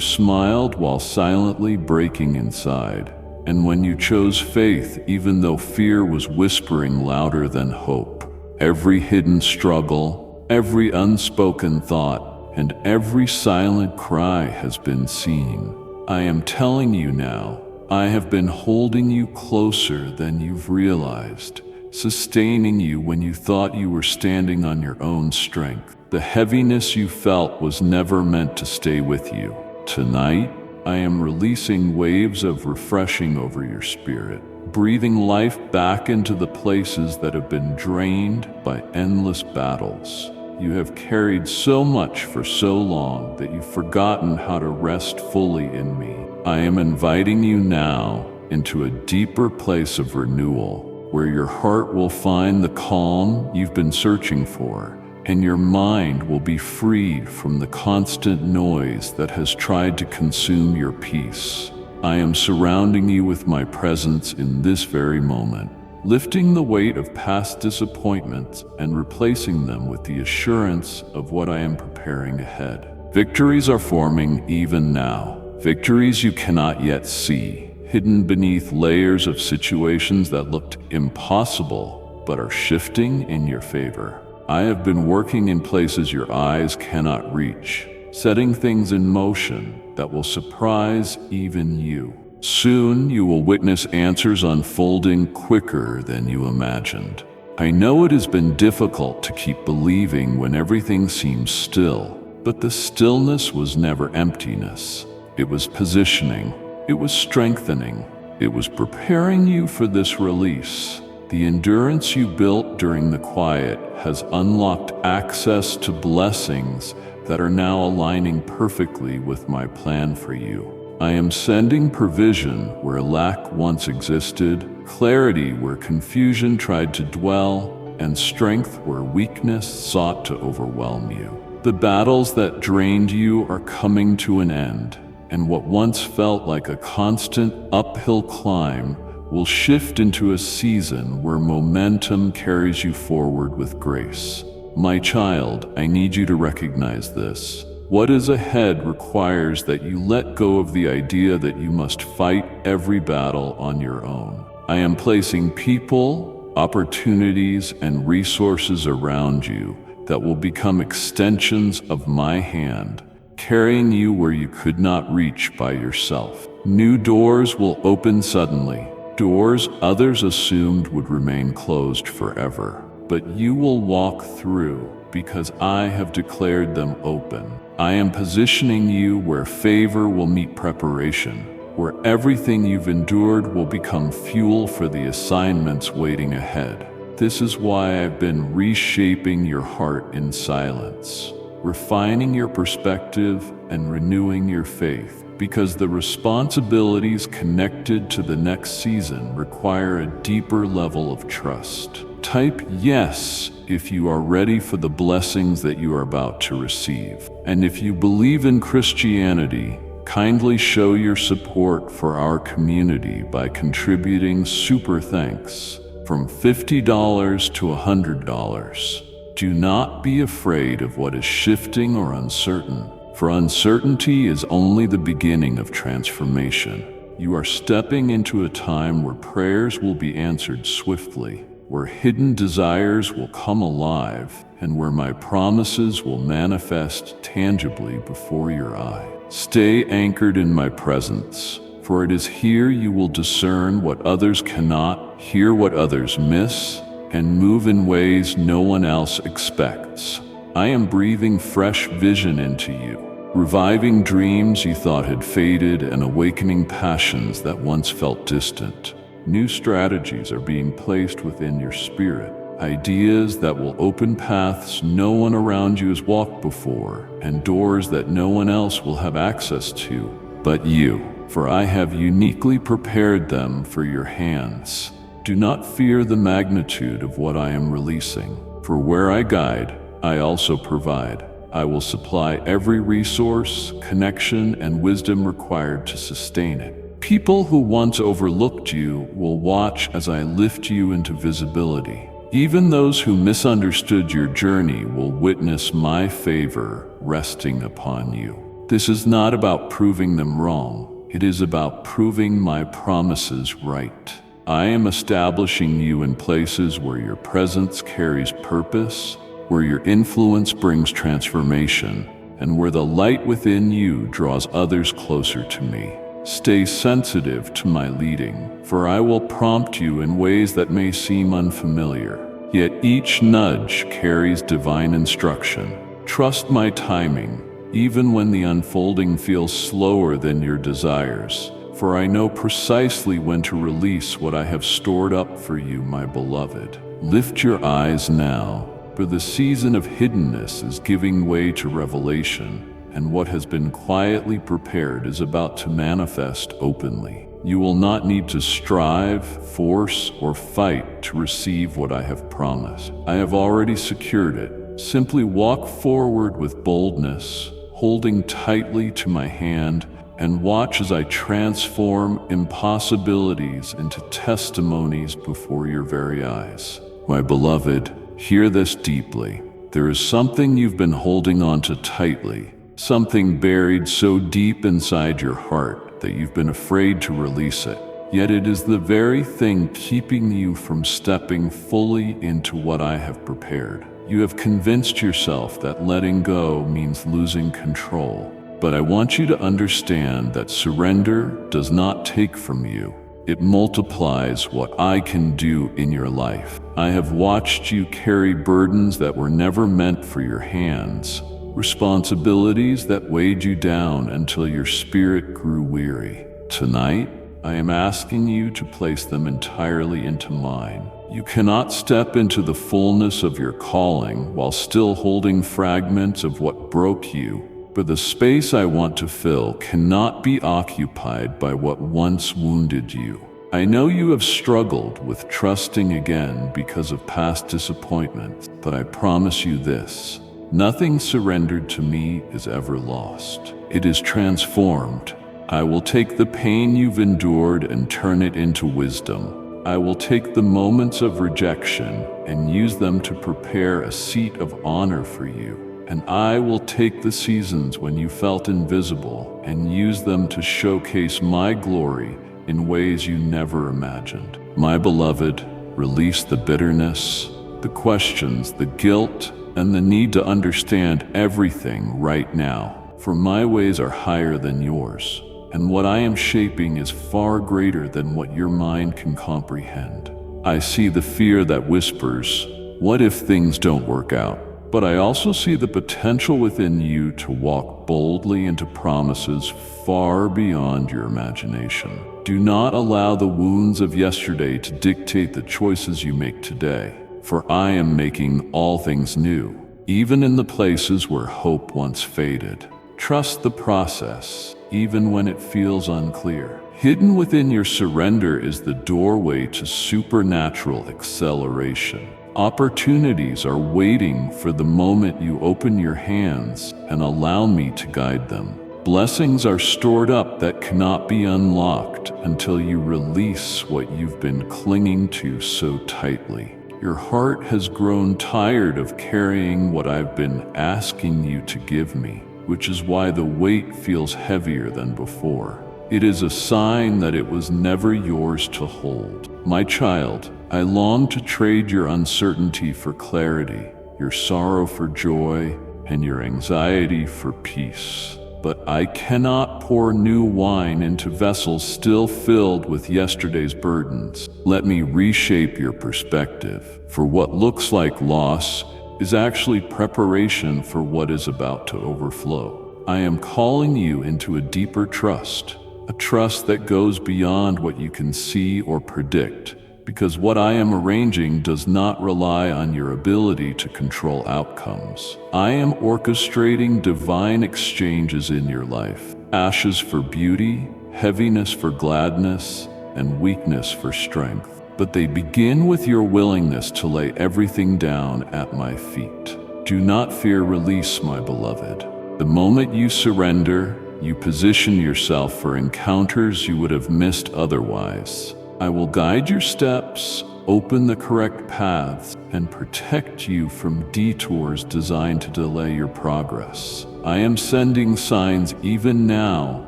smiled while silently breaking inside, and when you chose faith even though fear was whispering louder than hope. Every hidden struggle, every unspoken thought, and every silent cry has been seen. I am telling you now, I have been holding you closer than you've realized, sustaining you when you thought you were standing on your own strength. The heaviness you felt was never meant to stay with you. Tonight, I am releasing waves of refreshing over your spirit, breathing life back into the places that have been drained by endless battles. You have carried so much for so long that you've forgotten how to rest fully in me. I am inviting you now into a deeper place of renewal, where your heart will find the calm you've been searching for, and your mind will be freed from the constant noise that has tried to consume your peace. I am surrounding you with my presence in this very moment, lifting the weight of past disappointments and replacing them with the assurance of what I am preparing ahead. Victories are forming even now, victories you cannot yet see, hidden beneath layers of situations that looked impossible but are shifting in your favor. I have been working in places your eyes cannot reach, setting things in motion that will surprise even you. Soon you will witness answers unfolding quicker than you imagined. I know it has been difficult to keep believing when everything seems still, but the stillness was never emptiness. It was positioning. It was strengthening. It was preparing you for this release. The endurance you built during the quiet has unlocked access to blessings that are now aligning perfectly with my plan for you. I am sending provision where lack once existed, clarity where confusion tried to dwell, and strength where weakness sought to overwhelm you. The battles that drained you are coming to an end, and what once felt like a constant uphill climb will shift into a season where momentum carries you forward with grace. My child, I need you to recognize this. What is ahead requires that you let go of the idea that you must fight every battle on your own. I am placing people, opportunities, and resources around you that will become extensions of my hand, carrying you where you could not reach by yourself. New doors will open suddenly, doors others assumed would remain closed forever. But you will walk through because I have declared them open. I am positioning you where favor will meet preparation, where everything you've endured will become fuel for the assignments waiting ahead. This is why I've been reshaping your heart in silence, refining your perspective and renewing your faith, because the responsibilities connected to the next season require a deeper level of trust. Type yes if you are ready for the blessings that you are about to receive. And if you believe in Christianity, kindly show your support for our community by contributing super thanks from $50 to $100. Do not be afraid of what is shifting or uncertain, for uncertainty is only the beginning of transformation. You are stepping into a time where prayers will be answered swiftly, where hidden desires will come alive, and where my promises will manifest tangibly before your eye. Stay anchored in my presence, for it is here you will discern what others cannot, hear what others miss, and move in ways no one else expects. I am breathing fresh vision into you, reviving dreams you thought had faded and awakening passions that once felt distant. New strategies are being placed within your spirit, ideas that will open paths no one around you has walked before, and doors that no one else will have access to but you, for I have uniquely prepared them for your hands. Do not fear the magnitude of what I am releasing, for where I guide, I also provide. I will supply every resource, connection, and wisdom required to sustain it. People who once overlooked you will watch as I lift you into visibility. Even those who misunderstood your journey will witness my favor resting upon you. This is not about proving them wrong. It is about proving my promises right. I am establishing you in places where your presence carries purpose, where your influence brings transformation, and where the light within you draws others closer to me. Stay sensitive to my leading, for I will prompt you in ways that may seem unfamiliar. Yet each nudge carries divine instruction. Trust my timing, even when the unfolding feels slower than your desires, for I know precisely when to release what I have stored up for you, my beloved. Lift your eyes now, for the season of hiddenness is giving way to revelation, and what has been quietly prepared is about to manifest openly. You will not need to strive, force, or fight to receive what I have promised. I have already secured it. Simply walk forward with boldness, holding tightly to my hand and watch as I transform impossibilities into testimonies before your very eyes. My beloved, hear this deeply. There is something you've been holding on to tightly, something buried so deep inside your heart that you've been afraid to release it. Yet it is the very thing keeping you from stepping fully into what I have prepared. You have convinced yourself that letting go means losing control. But I want you to understand that surrender does not take from you. It multiplies what I can do in your life. I have watched you carry burdens that were never meant for your hands, responsibilities that weighed you down until your spirit grew weary. Tonight, I am asking you to place them entirely into mine. You cannot step into the fullness of your calling while still holding fragments of what broke you. But the space I want to fill cannot be occupied by what once wounded you. I know you have struggled with trusting again because of past disappointments, but I promise you this: nothing surrendered to me is ever lost. It is transformed. I will take the pain you've endured and turn it into wisdom. I will take the moments of rejection and use them to prepare a seat of honor for you. And I will take the seasons when you felt invisible and use them to showcase my glory in ways you never imagined. My beloved, release the bitterness, the questions, the guilt, and the need to understand everything right now. For my ways are higher than yours, and what I am shaping is far greater than what your mind can comprehend. I see the fear that whispers, "What if things don't work out?" But I also see the potential within you to walk boldly into promises far beyond your imagination. Do not allow the wounds of yesterday to dictate the choices you make today, for I am making all things new, even in the places where hope once faded. Trust the process, even when it feels unclear. Hidden within your surrender is the doorway to supernatural acceleration. Opportunities are waiting for the moment you open your hands and allow me to guide them. Blessings are stored up that cannot be unlocked until you release what you've been clinging to so tightly. Your heart has grown tired of carrying what I've been asking you to give me, which is why the weight feels heavier than before. It is a sign that it was never yours to hold. My child, I long to trade your uncertainty for clarity, your sorrow for joy, and your anxiety for peace. But I cannot pour new wine into vessels still filled with yesterday's burdens. Let me reshape your perspective, for what looks like loss is actually preparation for what is about to overflow. I am calling you into a deeper trust, a trust that goes beyond what you can see or predict, because what I am arranging does not rely on your ability to control outcomes. I am orchestrating divine exchanges in your life, ashes for beauty, heaviness for gladness, and weakness for strength. But they begin with your willingness to lay everything down at my feet. Do not fear release, my beloved. The moment you surrender, you position yourself for encounters you would have missed otherwise. I will guide your steps, open the correct paths, and protect you from detours designed to delay your progress. I am sending signs even now,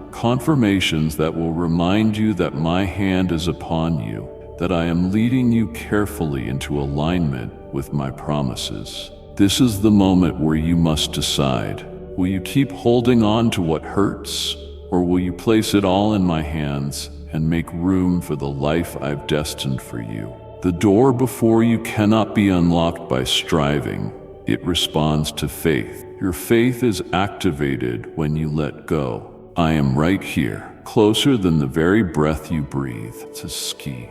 confirmations that will remind you that my hand is upon you, that I am leading you carefully into alignment with my promises. This is the moment where you must decide. Will you keep holding on to what hurts, or will you place it all in my hands and make room for the life I've destined for you? The door before you cannot be unlocked by striving. It responds to faith. Your faith is activated when you let go. I am right here, closer than the very breath you breathe,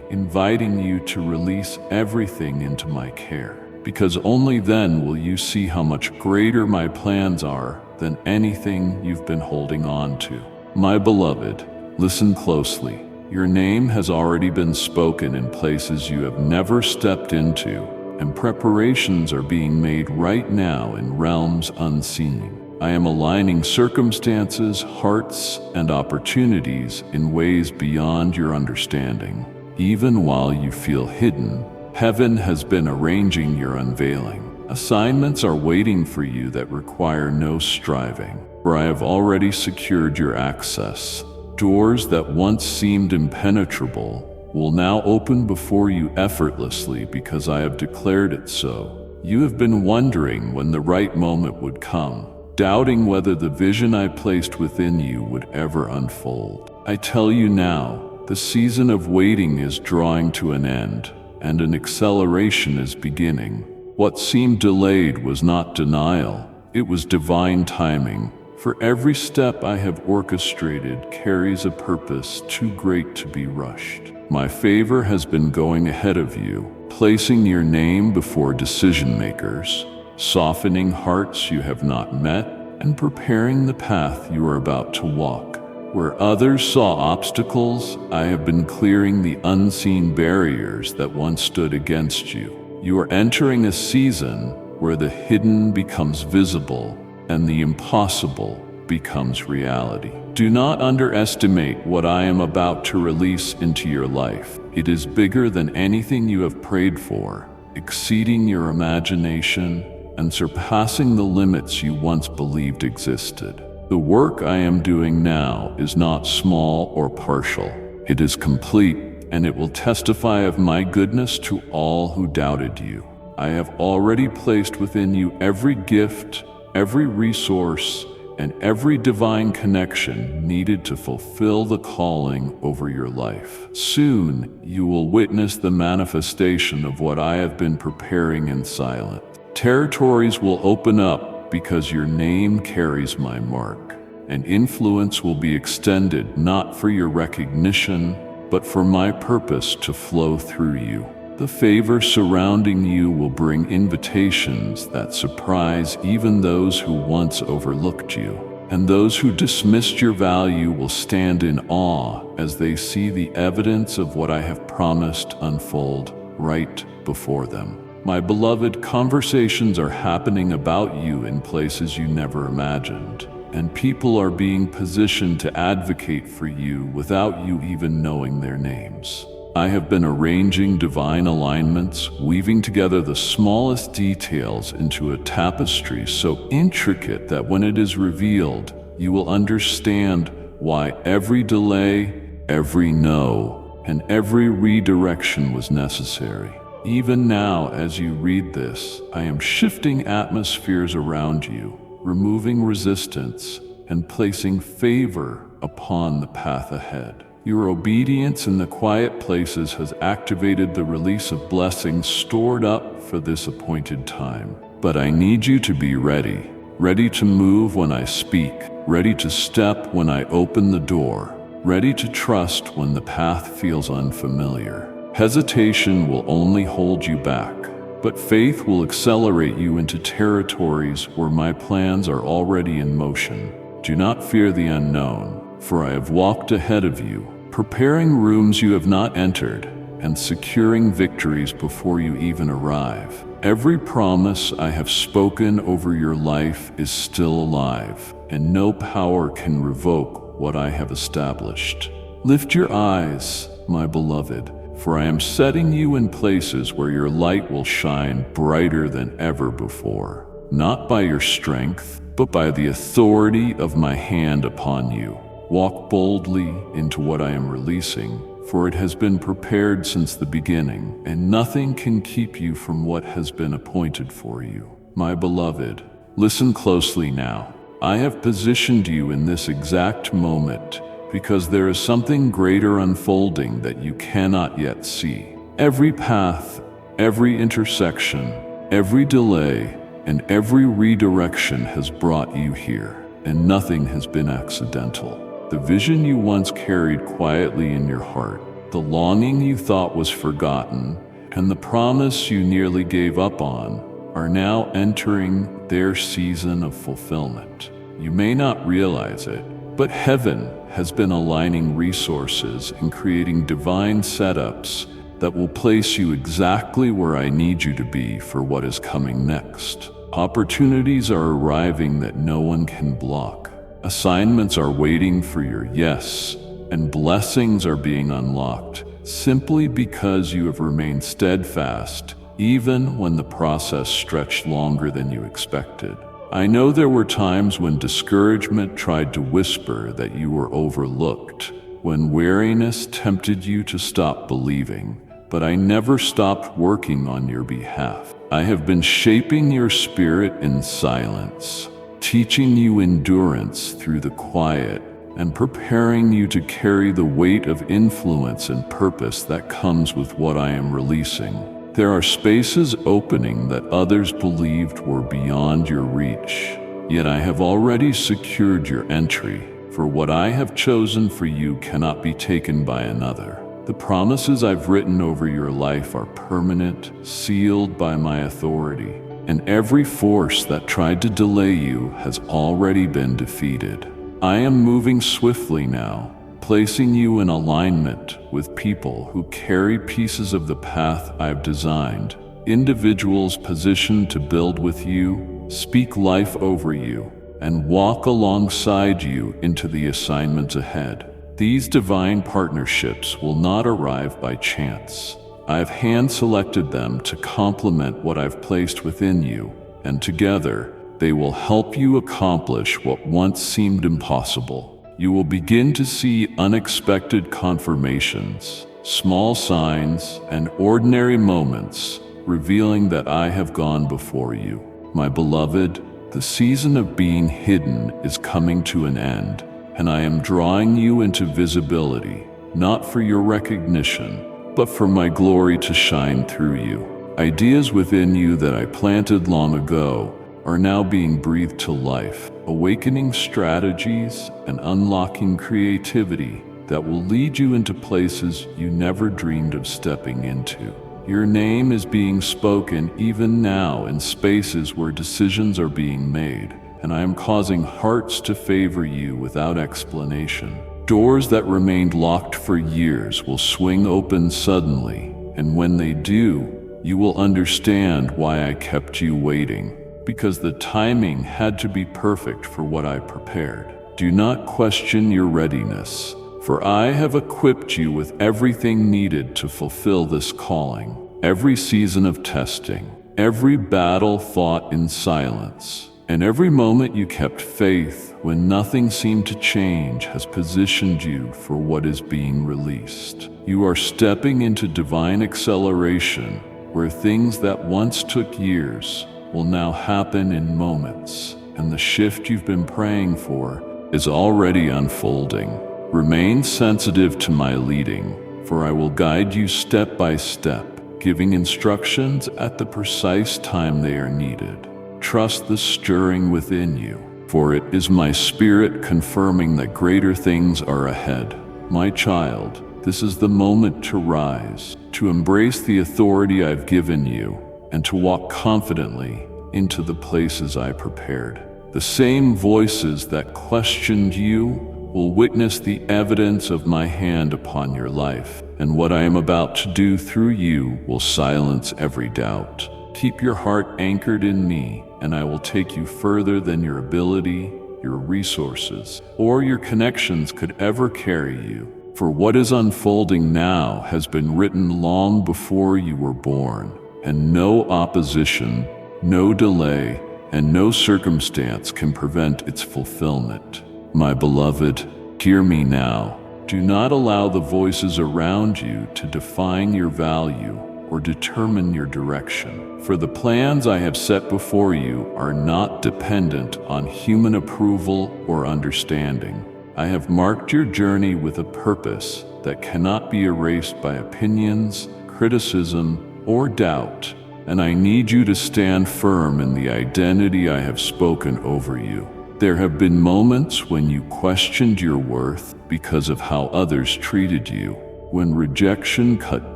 inviting you to release everything into my care. Because only then will you see how much greater my plans are than anything you've been holding on to. My beloved, listen closely. Your name has already been spoken in places you have never stepped into, and preparations are being made right now in realms unseen. I am aligning circumstances, hearts, and opportunities in ways beyond your understanding. Even while you feel hidden, heaven has been arranging your unveiling. Assignments are waiting for you that require no striving, for I have already secured your access. Doors that once seemed impenetrable will now open before you effortlessly because I have declared it so. You have been wondering when the right moment would come, doubting whether the vision I placed within you would ever unfold. I tell you now, the season of waiting is drawing to an end, and an acceleration is beginning. What seemed delayed was not denial, it was divine timing. For every step I have orchestrated carries a purpose too great to be rushed. My favor has been going ahead of you, placing your name before decision makers, softening hearts you have not met, and preparing the path you are about to walk. Where others saw obstacles, I have been clearing the unseen barriers that once stood against you. You are entering a season where the hidden becomes visible and the impossible becomes reality. Do not underestimate what I am about to release into your life. It is bigger than anything you have prayed for, exceeding your imagination and surpassing the limits you once believed existed. The work I am doing now is not small or partial. It is complete, and it will testify of my goodness to all who doubted you. I have already placed within you every gift, every resource, and every divine connection needed to fulfill the calling over your life. Soon, you will witness the manifestation of what I have been preparing in silence. Territories will open up because your name carries my mark, and influence will be extended not for your recognition, but for my purpose to flow through you. The favor surrounding you will bring invitations that surprise even those who once overlooked you, and those who dismissed your value will stand in awe as they see the evidence of what I have promised unfold right before them. My beloved, conversations are happening about you in places you never imagined, and people are being positioned to advocate for you without you even knowing their names. I have been arranging divine alignments, weaving together the smallest details into a tapestry so intricate that when it is revealed, you will understand why every delay, every no, and every redirection was necessary. Even now, as you read this, I am shifting atmospheres around you, removing resistance, and placing favor upon the path ahead. Your obedience in the quiet places has activated the release of blessings stored up for this appointed time. But I need you to be ready, ready to move when I speak, ready to step when I open the door, ready to trust when the path feels unfamiliar. Hesitation will only hold you back, but faith will accelerate you into territories where my plans are already in motion. Do not fear the unknown, for I have walked ahead of you, preparing rooms you have not entered, and securing victories before you even arrive. Every promise I have spoken over your life is still alive, and no power can revoke what I have established. Lift your eyes, my beloved, for I am setting you in places where your light will shine brighter than ever before, not by your strength, but by the authority of my hand upon you. Walk boldly into what I am releasing, for it has been prepared since the beginning, and nothing can keep you from what has been appointed for you. My beloved, listen closely now. I have positioned you in this exact moment because there is something greater unfolding that you cannot yet see. Every path, every intersection, every delay, and every redirection has brought you here, and nothing has been accidental. The vision you once carried quietly in your heart, the longing you thought was forgotten, and the promise you nearly gave up on are now entering their season of fulfillment. You may not realize it, but heaven has been aligning resources and creating divine setups that will place you exactly where I need you to be for what is coming next. Opportunities are arriving that no one can block. Assignments are waiting for your yes, and blessings are being unlocked simply because you have remained steadfast, even when the process stretched longer than you expected. I know there were times when discouragement tried to whisper that you were overlooked, when weariness tempted you to stop believing, but I never stopped working on your behalf. I have been shaping your spirit in silence, teaching you endurance through the quiet, and preparing you to carry the weight of influence and purpose that comes with what I am releasing. There are spaces opening that others believed were beyond your reach, yet I have already secured your entry, for what I have chosen for you cannot be taken by another. The promises I've written over your life are permanent, sealed by my authority, and every force that tried to delay you has already been defeated. I am moving swiftly now, placing you in alignment with people who carry pieces of the path I've designed, individuals positioned to build with you, speak life over you, and walk alongside you into the assignment ahead. These divine partnerships will not arrive by chance. I've hand-selected them to complement what I've placed within you, and together, they will help you accomplish what once seemed impossible. You will begin to see unexpected confirmations, small signs, and ordinary moments, revealing that I have gone before you. My beloved, the season of being hidden is coming to an end, and I am drawing you into visibility, not for your recognition, but for my glory to shine through you. Ideas within you that I planted long ago are now being breathed to life, awakening strategies and unlocking creativity that will lead you into places you never dreamed of stepping into. Your name is being spoken even now in spaces where decisions are being made, and I am causing hearts to favor you without explanation. Doors that remained locked for years will swing open suddenly, and when they do, you will understand why I kept you waiting, because the timing had to be perfect for what I prepared. Do not question your readiness, for I have equipped you with everything needed to fulfill this calling. Every season of testing, every battle fought in silence, and every moment you kept faith when nothing seemed to change has positioned you for what is being released. You are stepping into divine acceleration, where things that once took years will now happen in moments, and the shift you've been praying for is already unfolding. Remain sensitive to my leading, for I will guide you step by step, giving instructions at the precise time they are needed. Trust the stirring within you, for it is my spirit confirming that greater things are ahead. My child, this is the moment to rise, to embrace the authority I've given you, and to walk confidently into the places I prepared. The same voices that questioned you will witness the evidence of my hand upon your life, and what I am about to do through you will silence every doubt. Keep your heart anchored in me, and I will take you further than your ability, your resources, or your connections could ever carry you. For what is unfolding now has been written long before you were born, and no opposition, no delay, and no circumstance can prevent its fulfillment. My beloved, hear me now. Do not allow the voices around you to define your value or determine your direction. For the plans I have set before you are not dependent on human approval or understanding. I have marked your journey with a purpose that cannot be erased by opinions, criticism, or doubt, and I need you to stand firm in the identity I have spoken over you. There have been moments when you questioned your worth because of how others treated you, when rejection cut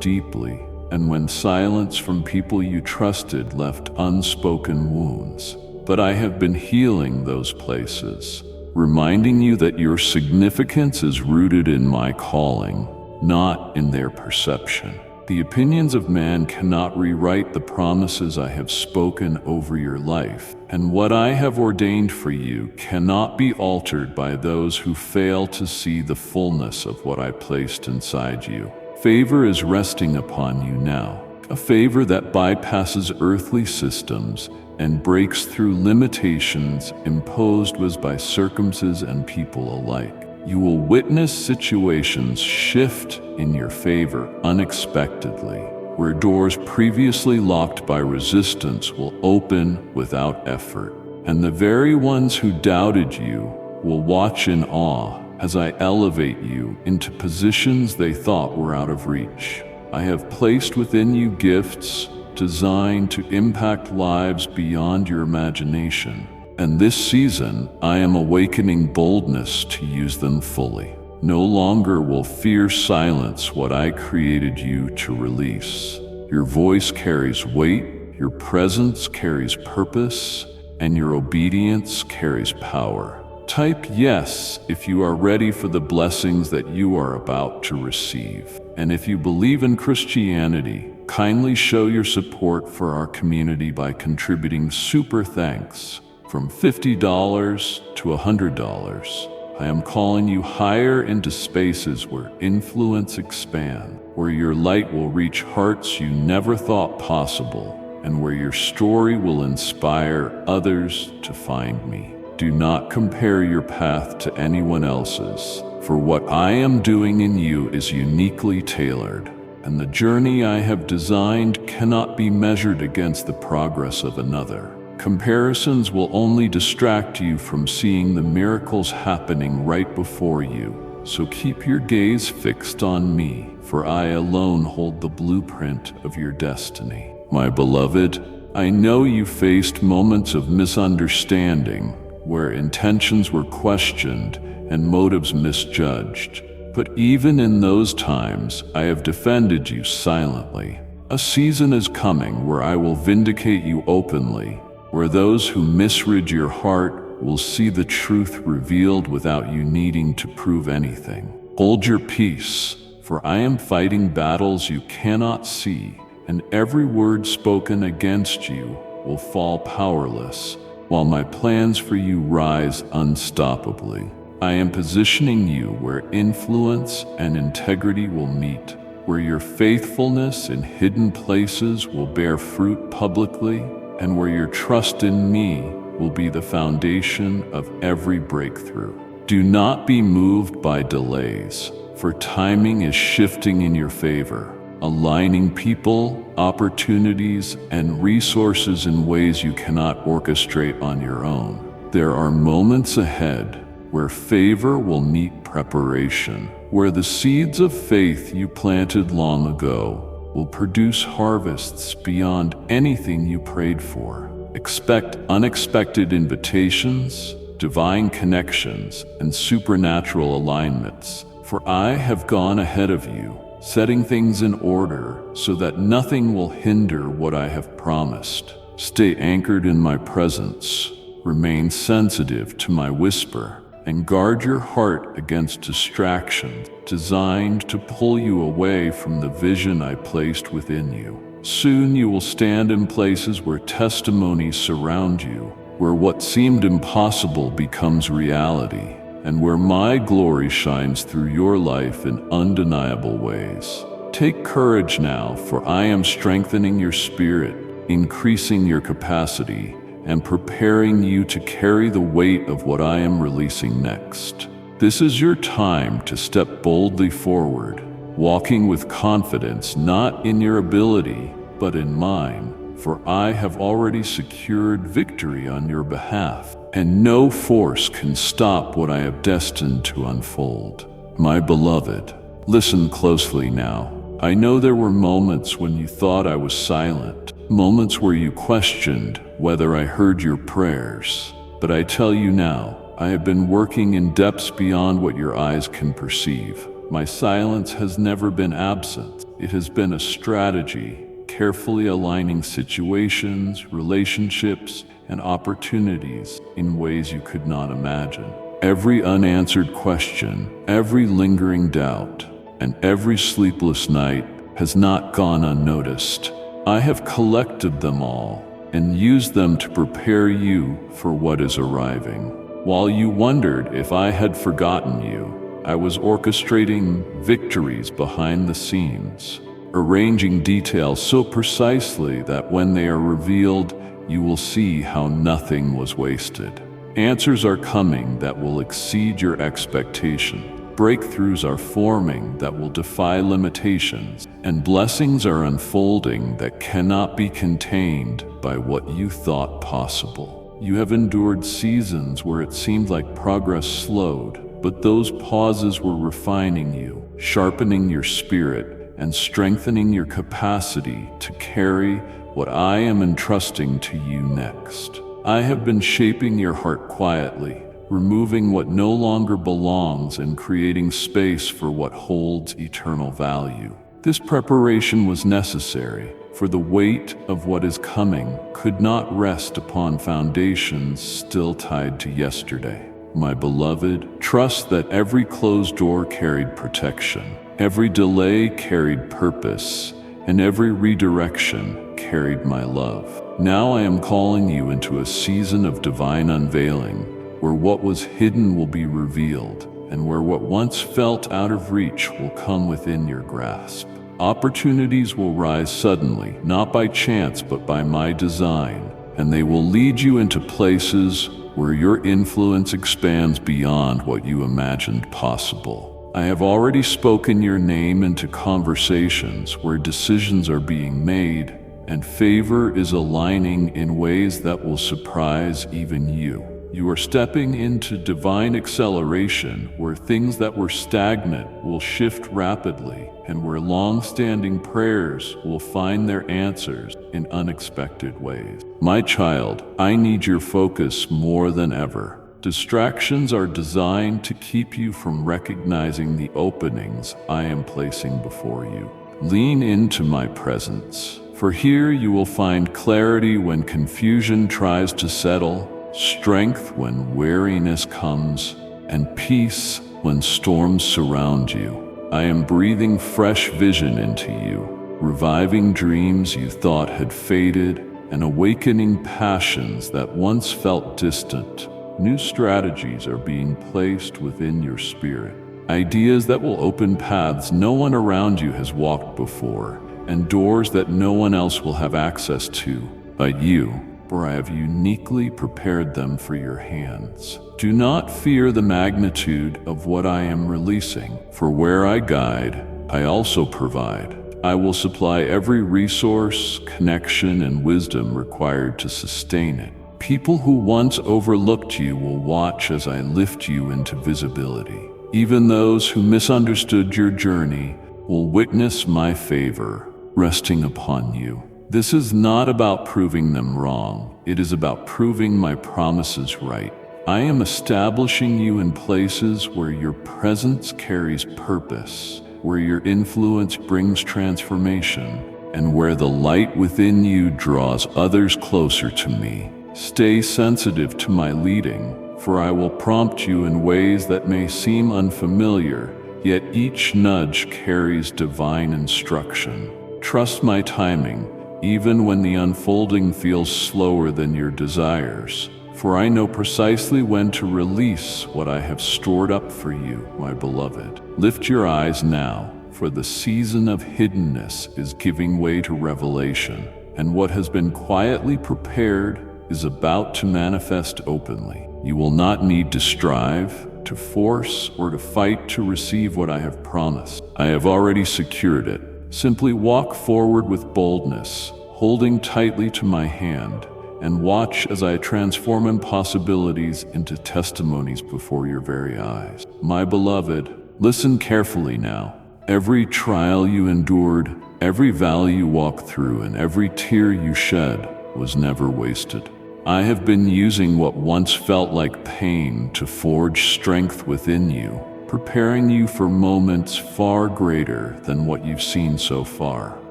deeply, and when silence from people you trusted left unspoken wounds. But I have been healing those places, reminding you that your significance is rooted in my calling, not in their perception. The opinions of man cannot rewrite the promises I have spoken over your life, and what I have ordained for you cannot be altered by those who fail to see the fullness of what I placed inside you. Favor is resting upon you now, a favor that bypasses earthly systems and breaks through limitations imposed by circumstances and people alike. You will witness situations shift in your favor unexpectedly, where doors previously locked by resistance will open without effort, and the very ones who doubted you will watch in awe as I elevate you into positions they thought were out of reach. I have placed within you gifts designed to impact lives beyond your imagination. And this season, I am awakening boldness to use them fully. No longer will fear silence what I created you to release. Your voice carries weight, your presence carries purpose, and your obedience carries power. Type yes if you are ready for the blessings that you are about to receive. And if you believe in Christianity, kindly show your support for our community by contributing super thanks from $50 to $100. I am calling you higher into spaces where influence expands, where your light will reach hearts you never thought possible, and where your story will inspire others to find me. Do not compare your path to anyone else's, for what I am doing in you is uniquely tailored, and the journey I have designed cannot be measured against the progress of another. Comparisons will only distract you from seeing the miracles happening right before you. So keep your gaze fixed on me, for I alone hold the blueprint of your destiny. My beloved, I know you faced moments of misunderstanding, where intentions were questioned and motives misjudged. But even in those times, I have defended you silently. A season is coming where I will vindicate you openly, where those who misread your heart will see the truth revealed without you needing to prove anything. Hold your peace, for I am fighting battles you cannot see, and every word spoken against you will fall powerless, while my plans for you rise unstoppably. I am positioning you where influence and integrity will meet, where your faithfulness in hidden places will bear fruit publicly, and where your trust in me will be the foundation of every breakthrough. Do not be moved by delays, for timing is shifting in your favor, aligning people, opportunities, and resources in ways you cannot orchestrate on your own. There are moments ahead where favor will meet preparation, where the seeds of faith you planted long ago will produce harvests beyond anything you prayed for. Expect unexpected invitations, divine connections, and supernatural alignments, for I have gone ahead of you, setting things in order so that nothing will hinder what I have promised. Stay anchored in my presence, remain sensitive to my whisper, and guard your heart against distractions designed to pull you away from the vision I placed within you. Soon you will stand in places where testimonies surround you, where what seemed impossible becomes reality, and where my glory shines through your life in undeniable ways. Take courage now, for I am strengthening your spirit, increasing your capacity, and preparing you to carry the weight of what I am releasing next. This is your time to step boldly forward, walking with confidence not in your ability, but in mine, for I have already secured victory on your behalf, and no force can stop what I have destined to unfold. My beloved, listen closely now. I know there were moments when you thought I was silent, moments where you questioned whether I heard your prayers. But I tell you now, I have been working in depths beyond what your eyes can perceive. My silence has never been absent. It has been a strategy, carefully aligning situations, relationships, and opportunities in ways you could not imagine. Every unanswered question, every lingering doubt, and every sleepless night has not gone unnoticed. I have collected them all and used them to prepare you for what is arriving. While you wondered if I had forgotten you, I was orchestrating victories behind the scenes, arranging details so precisely that when they are revealed, you will see how nothing was wasted. Answers are coming that will exceed your expectation. Breakthroughs are forming that will defy limitations, and blessings are unfolding that cannot be contained by what you thought possible. You have endured seasons where it seemed like progress slowed, but those pauses were refining you, sharpening your spirit, and strengthening your capacity to carry what I am entrusting to you next. I have been shaping your heart quietly, removing what no longer belongs and creating space for what holds eternal value. This preparation was necessary, for the weight of what is coming could not rest upon foundations still tied to yesterday. My beloved, trust that every closed door carried protection, every delay carried purpose, and every redirection carried my love. Now I am calling you into a season of divine unveiling, where what was hidden will be revealed, and where what once felt out of reach will come within your grasp. Opportunities will rise suddenly, not by chance but by my design, and they will lead you into places where your influence expands beyond what you imagined possible. I have already spoken your name into conversations where decisions are being made, and favor is aligning in ways that will surprise even you. You are stepping into divine acceleration where things that were stagnant will shift rapidly, and where long-standing prayers will find their answers in unexpected ways. My child, I need your focus more than ever. Distractions are designed to keep you from recognizing the openings I am placing before you. Lean into my presence, for here you will find clarity when confusion tries to settle, strength when weariness comes, and peace when storms surround you. I am breathing fresh vision into you, reviving dreams you thought had faded, and awakening passions that once felt distant. New strategies are being placed within your spirit, ideas that will open paths no one around you has walked before, and doors that no one else will have access to but you, for I have uniquely prepared them for your hands. Do not fear the magnitude of what I am releasing, for where I guide, I also provide. I will supply every resource, connection, and wisdom required to sustain it. People who once overlooked you will watch as I lift you into visibility. Even those who misunderstood your journey will witness my favor resting upon you. This is not about proving them wrong. It is about proving my promises right. I am establishing you in places where your presence carries purpose, where your influence brings transformation, and where the light within you draws others closer to me. Stay sensitive to my leading, for I will prompt you in ways that may seem unfamiliar, yet each nudge carries divine instruction. Trust my timing, even when the unfolding feels slower than your desires, for I know precisely when to release what I have stored up for you, my beloved. Lift your eyes now, for the season of hiddenness is giving way to revelation, and what has been quietly prepared is about to manifest openly. You will not need to strive, to force, or to fight to receive what I have promised. I have already secured it. Simply walk forward with boldness, holding tightly to my hand, and watch as I transform impossibilities into testimonies before your very eyes. My beloved, listen carefully now. Every trial you endured, every valley you walked through, and every tear you shed was never wasted. I have been using what once felt like pain to forge strength within you, preparing you for moments far greater than what you've seen so far.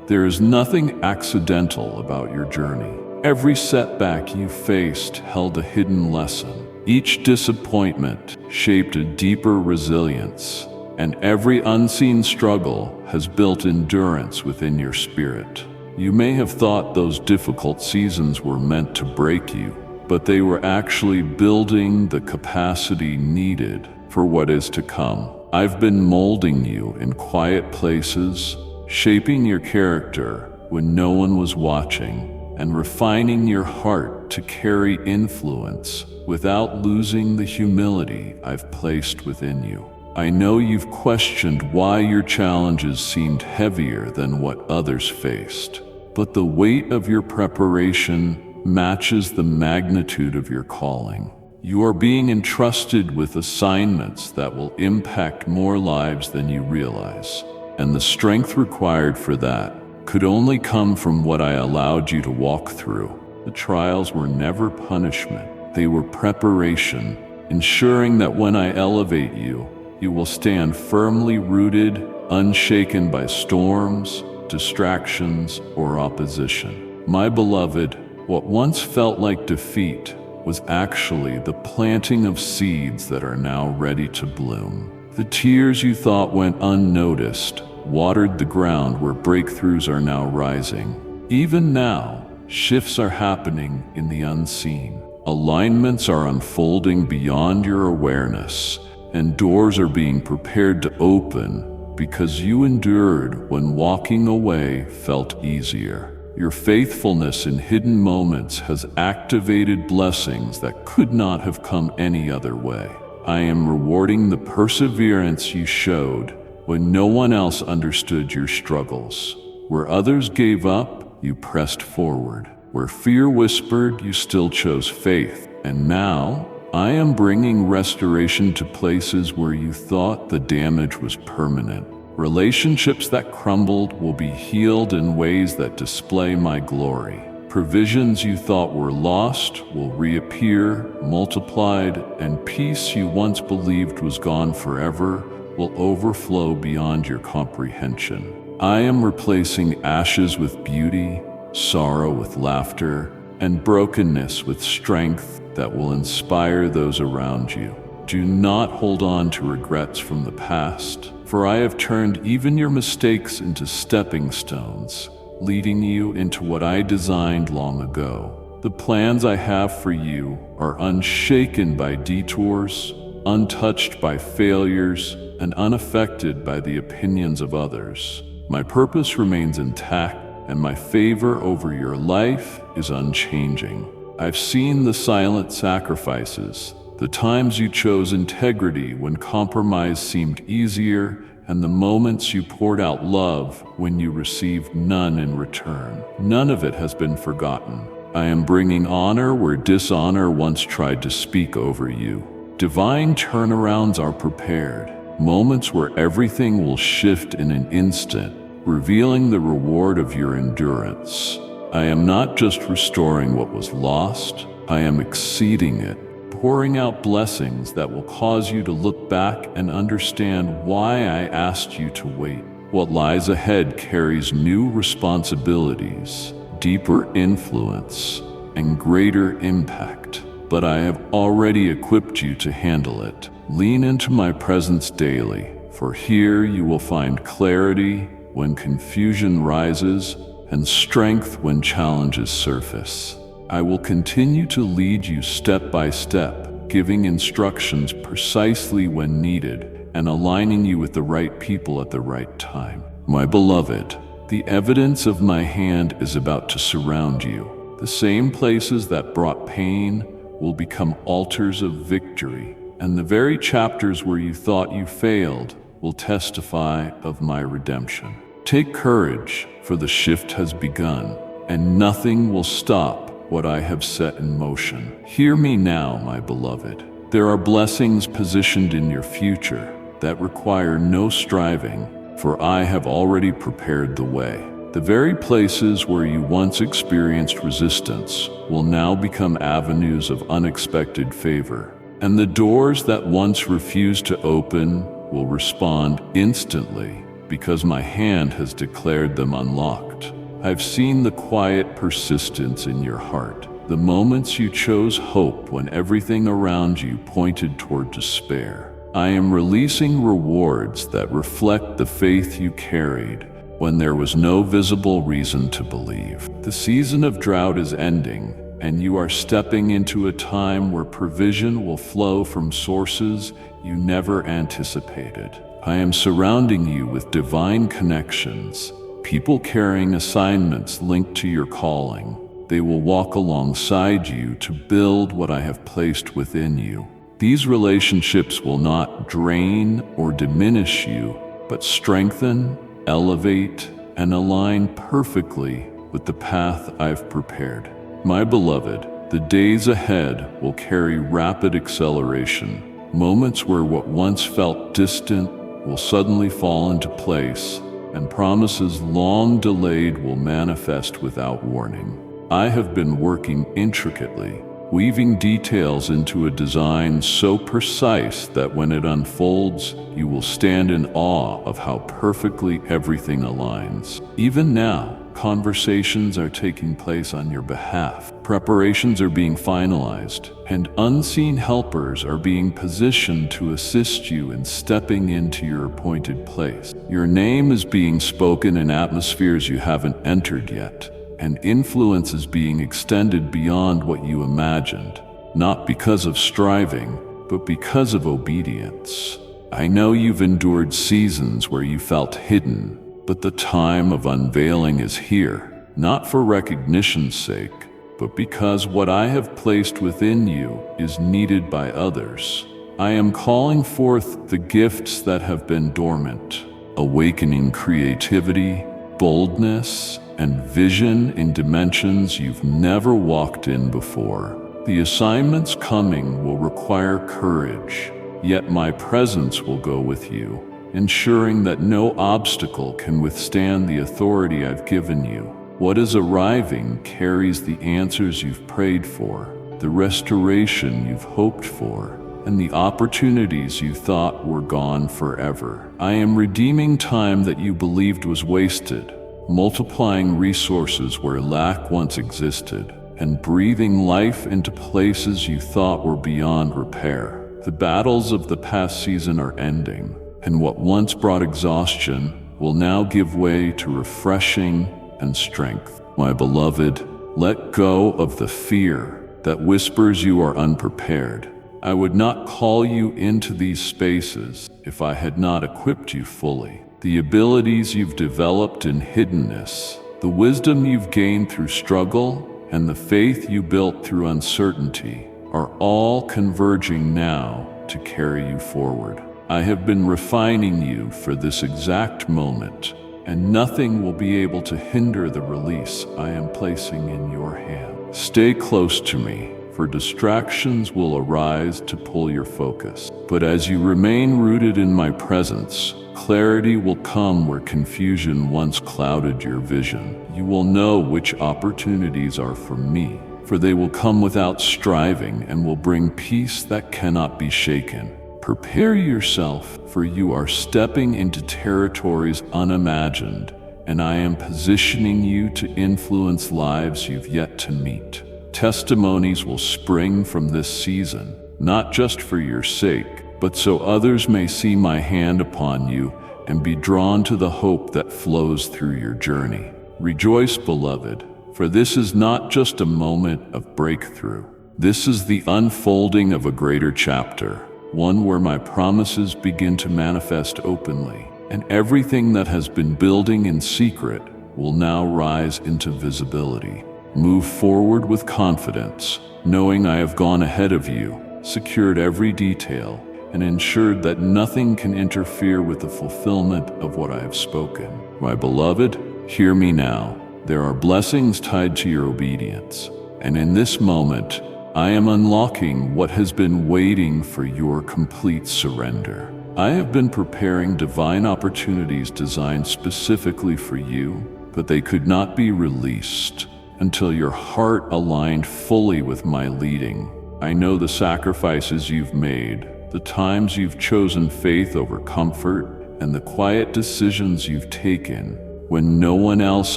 There is nothing accidental about your journey. Every setback you faced held a hidden lesson. Each disappointment shaped a deeper resilience, and every unseen struggle has built endurance within your spirit. You may have thought those difficult seasons were meant to break you, but they were actually building the capacity needed for what is to come. I've been molding you in quiet places, shaping your character when no one was watching, and refining your heart to carry influence without losing the humility I've placed within you. I know you've questioned why your challenges seemed heavier than what others faced, but the weight of your preparation matches the magnitude of your calling. You are being entrusted with assignments that will impact more lives than you realize, and the strength required for that could only come from what I allowed you to walk through. The trials were never punishment, they were preparation, ensuring that when I elevate you, you will stand firmly rooted, unshaken by storms, distractions, or opposition. My beloved, what once felt like defeat was actually the planting of seeds that are now ready to bloom. The tears you thought went unnoticed watered the ground where breakthroughs are now rising. Even now, shifts are happening in the unseen. Alignments are unfolding beyond your awareness, and doors are being prepared to open because you endured when walking away felt easier. Your faithfulness in hidden moments has activated blessings that could not have come any other way. I am rewarding the perseverance you showed when no one else understood your struggles. Where others gave up, you pressed forward. Where fear whispered, you still chose faith. And now, I am bringing restoration to places where you thought the damage was permanent. Relationships that crumbled will be healed in ways that display my glory. Provisions you thought were lost will reappear, multiplied, and peace you once believed was gone forever will overflow beyond your comprehension. I am replacing ashes with beauty, sorrow with laughter, and brokenness with strength that will inspire those around you. Do not hold on to regrets from the past, for I have turned even your mistakes into stepping stones, leading you into what I designed long ago. The plans I have for you are unshaken by detours, untouched by failures, and unaffected by the opinions of others. My purpose remains intact, and my favor over your life is unchanging. I've seen the silent sacrifices, the times you chose integrity when compromise seemed easier, and the moments you poured out love when you received none in return. None of it has been forgotten. I am bringing honor where dishonor once tried to speak over you. Divine turnarounds are prepared, moments where everything will shift in an instant, revealing the reward of your endurance. I am not just restoring what was lost, I am exceeding it, pouring out blessings that will cause you to look back and understand why I asked you to wait. What lies ahead carries new responsibilities, deeper influence, and greater impact, but I have already equipped you to handle it. Lean into my presence daily, for here you will find clarity when confusion rises and strength when challenges surface. I will continue to lead you step by step, giving instructions precisely when needed and aligning you with the right people at the right time. My beloved, the evidence of my hand is about to surround you. The same places that brought pain will become altars of victory, and the very chapters where you thought you failed will testify of my redemption. Take courage, for the shift has begun, and nothing will stop what I have set in motion. Hear me now, my beloved. There are blessings positioned in your future that require no striving, for I have already prepared the way. The very places where you once experienced resistance will now become avenues of unexpected favor, and the doors that once refused to open will respond instantly because my hand has declared them unlocked. I've seen the quiet persistence in your heart, the moments you chose hope when everything around you pointed toward despair. I am releasing rewards that reflect the faith you carried when there was no visible reason to believe. The season of drought is ending, and you are stepping into a time where provision will flow from sources you never anticipated. I am surrounding you with divine connections, people carrying assignments linked to your calling. They will walk alongside you to build what I have placed within you. These relationships will not drain or diminish you, but strengthen, elevate, and align perfectly with the path I've prepared. My beloved, the days ahead will carry rapid acceleration, moments where what once felt distant will suddenly fall into place, and promises long delayed will manifest without warning. I have been working intricately, weaving details into a design so precise that when it unfolds, you will stand in awe of how perfectly everything aligns. Even now, conversations are taking place on your behalf. Preparations are being finalized, and unseen helpers are being positioned to assist you in stepping into your appointed place. Your name is being spoken in atmospheres you haven't entered yet, and influence is being extended beyond what you imagined, not because of striving, but because of obedience. I know you've endured seasons where you felt hidden, but the time of unveiling is here, not for recognition's sake, but because what I have placed within you is needed by others. I am calling forth the gifts that have been dormant, awakening creativity, boldness, and vision in dimensions you've never walked in before. The assignments coming will require courage, yet my presence will go with you, ensuring that no obstacle can withstand the authority I've given you. What is arriving carries the answers you've prayed for, the restoration you've hoped for, and the opportunities you thought were gone forever. I am redeeming time that you believed was wasted, multiplying resources where lack once existed, and breathing life into places you thought were beyond repair. The battles of the past season are ending, and what once brought exhaustion will now give way to refreshing and strength. My beloved, let go of the fear that whispers you are unprepared. I would not call you into these spaces if I had not equipped you fully. The abilities you've developed in hiddenness, the wisdom you've gained through struggle, and the faith you built through uncertainty are all converging now to carry you forward. I have been refining you for this exact moment, and nothing will be able to hinder the release I am placing in your hand. Stay close to me, for distractions will arise to pull your focus. But as you remain rooted in my presence, clarity will come where confusion once clouded your vision. You will know which opportunities are from me, for they will come without striving and will bring peace that cannot be shaken. Prepare yourself, for you are stepping into territories unimagined, and I am positioning you to influence lives you've yet to meet. Testimonies will spring from this season, not just for your sake, but so others may see my hand upon you and be drawn to the hope that flows through your journey. Rejoice, beloved, for this is not just a moment of breakthrough. This is the unfolding of a greater chapter, one where my promises begin to manifest openly, and everything that has been building in secret will now rise into visibility. Move forward with confidence, knowing I have gone ahead of you, secured every detail, and ensured that nothing can interfere with the fulfillment of what I have spoken. My beloved, hear me now. There are blessings tied to your obedience, and in this moment, I am unlocking what has been waiting for your complete surrender. I have been preparing divine opportunities designed specifically for you, but they could not be released until your heart aligned fully with my leading. I know the sacrifices you've made, the times you've chosen faith over comfort, and the quiet decisions you've taken when no one else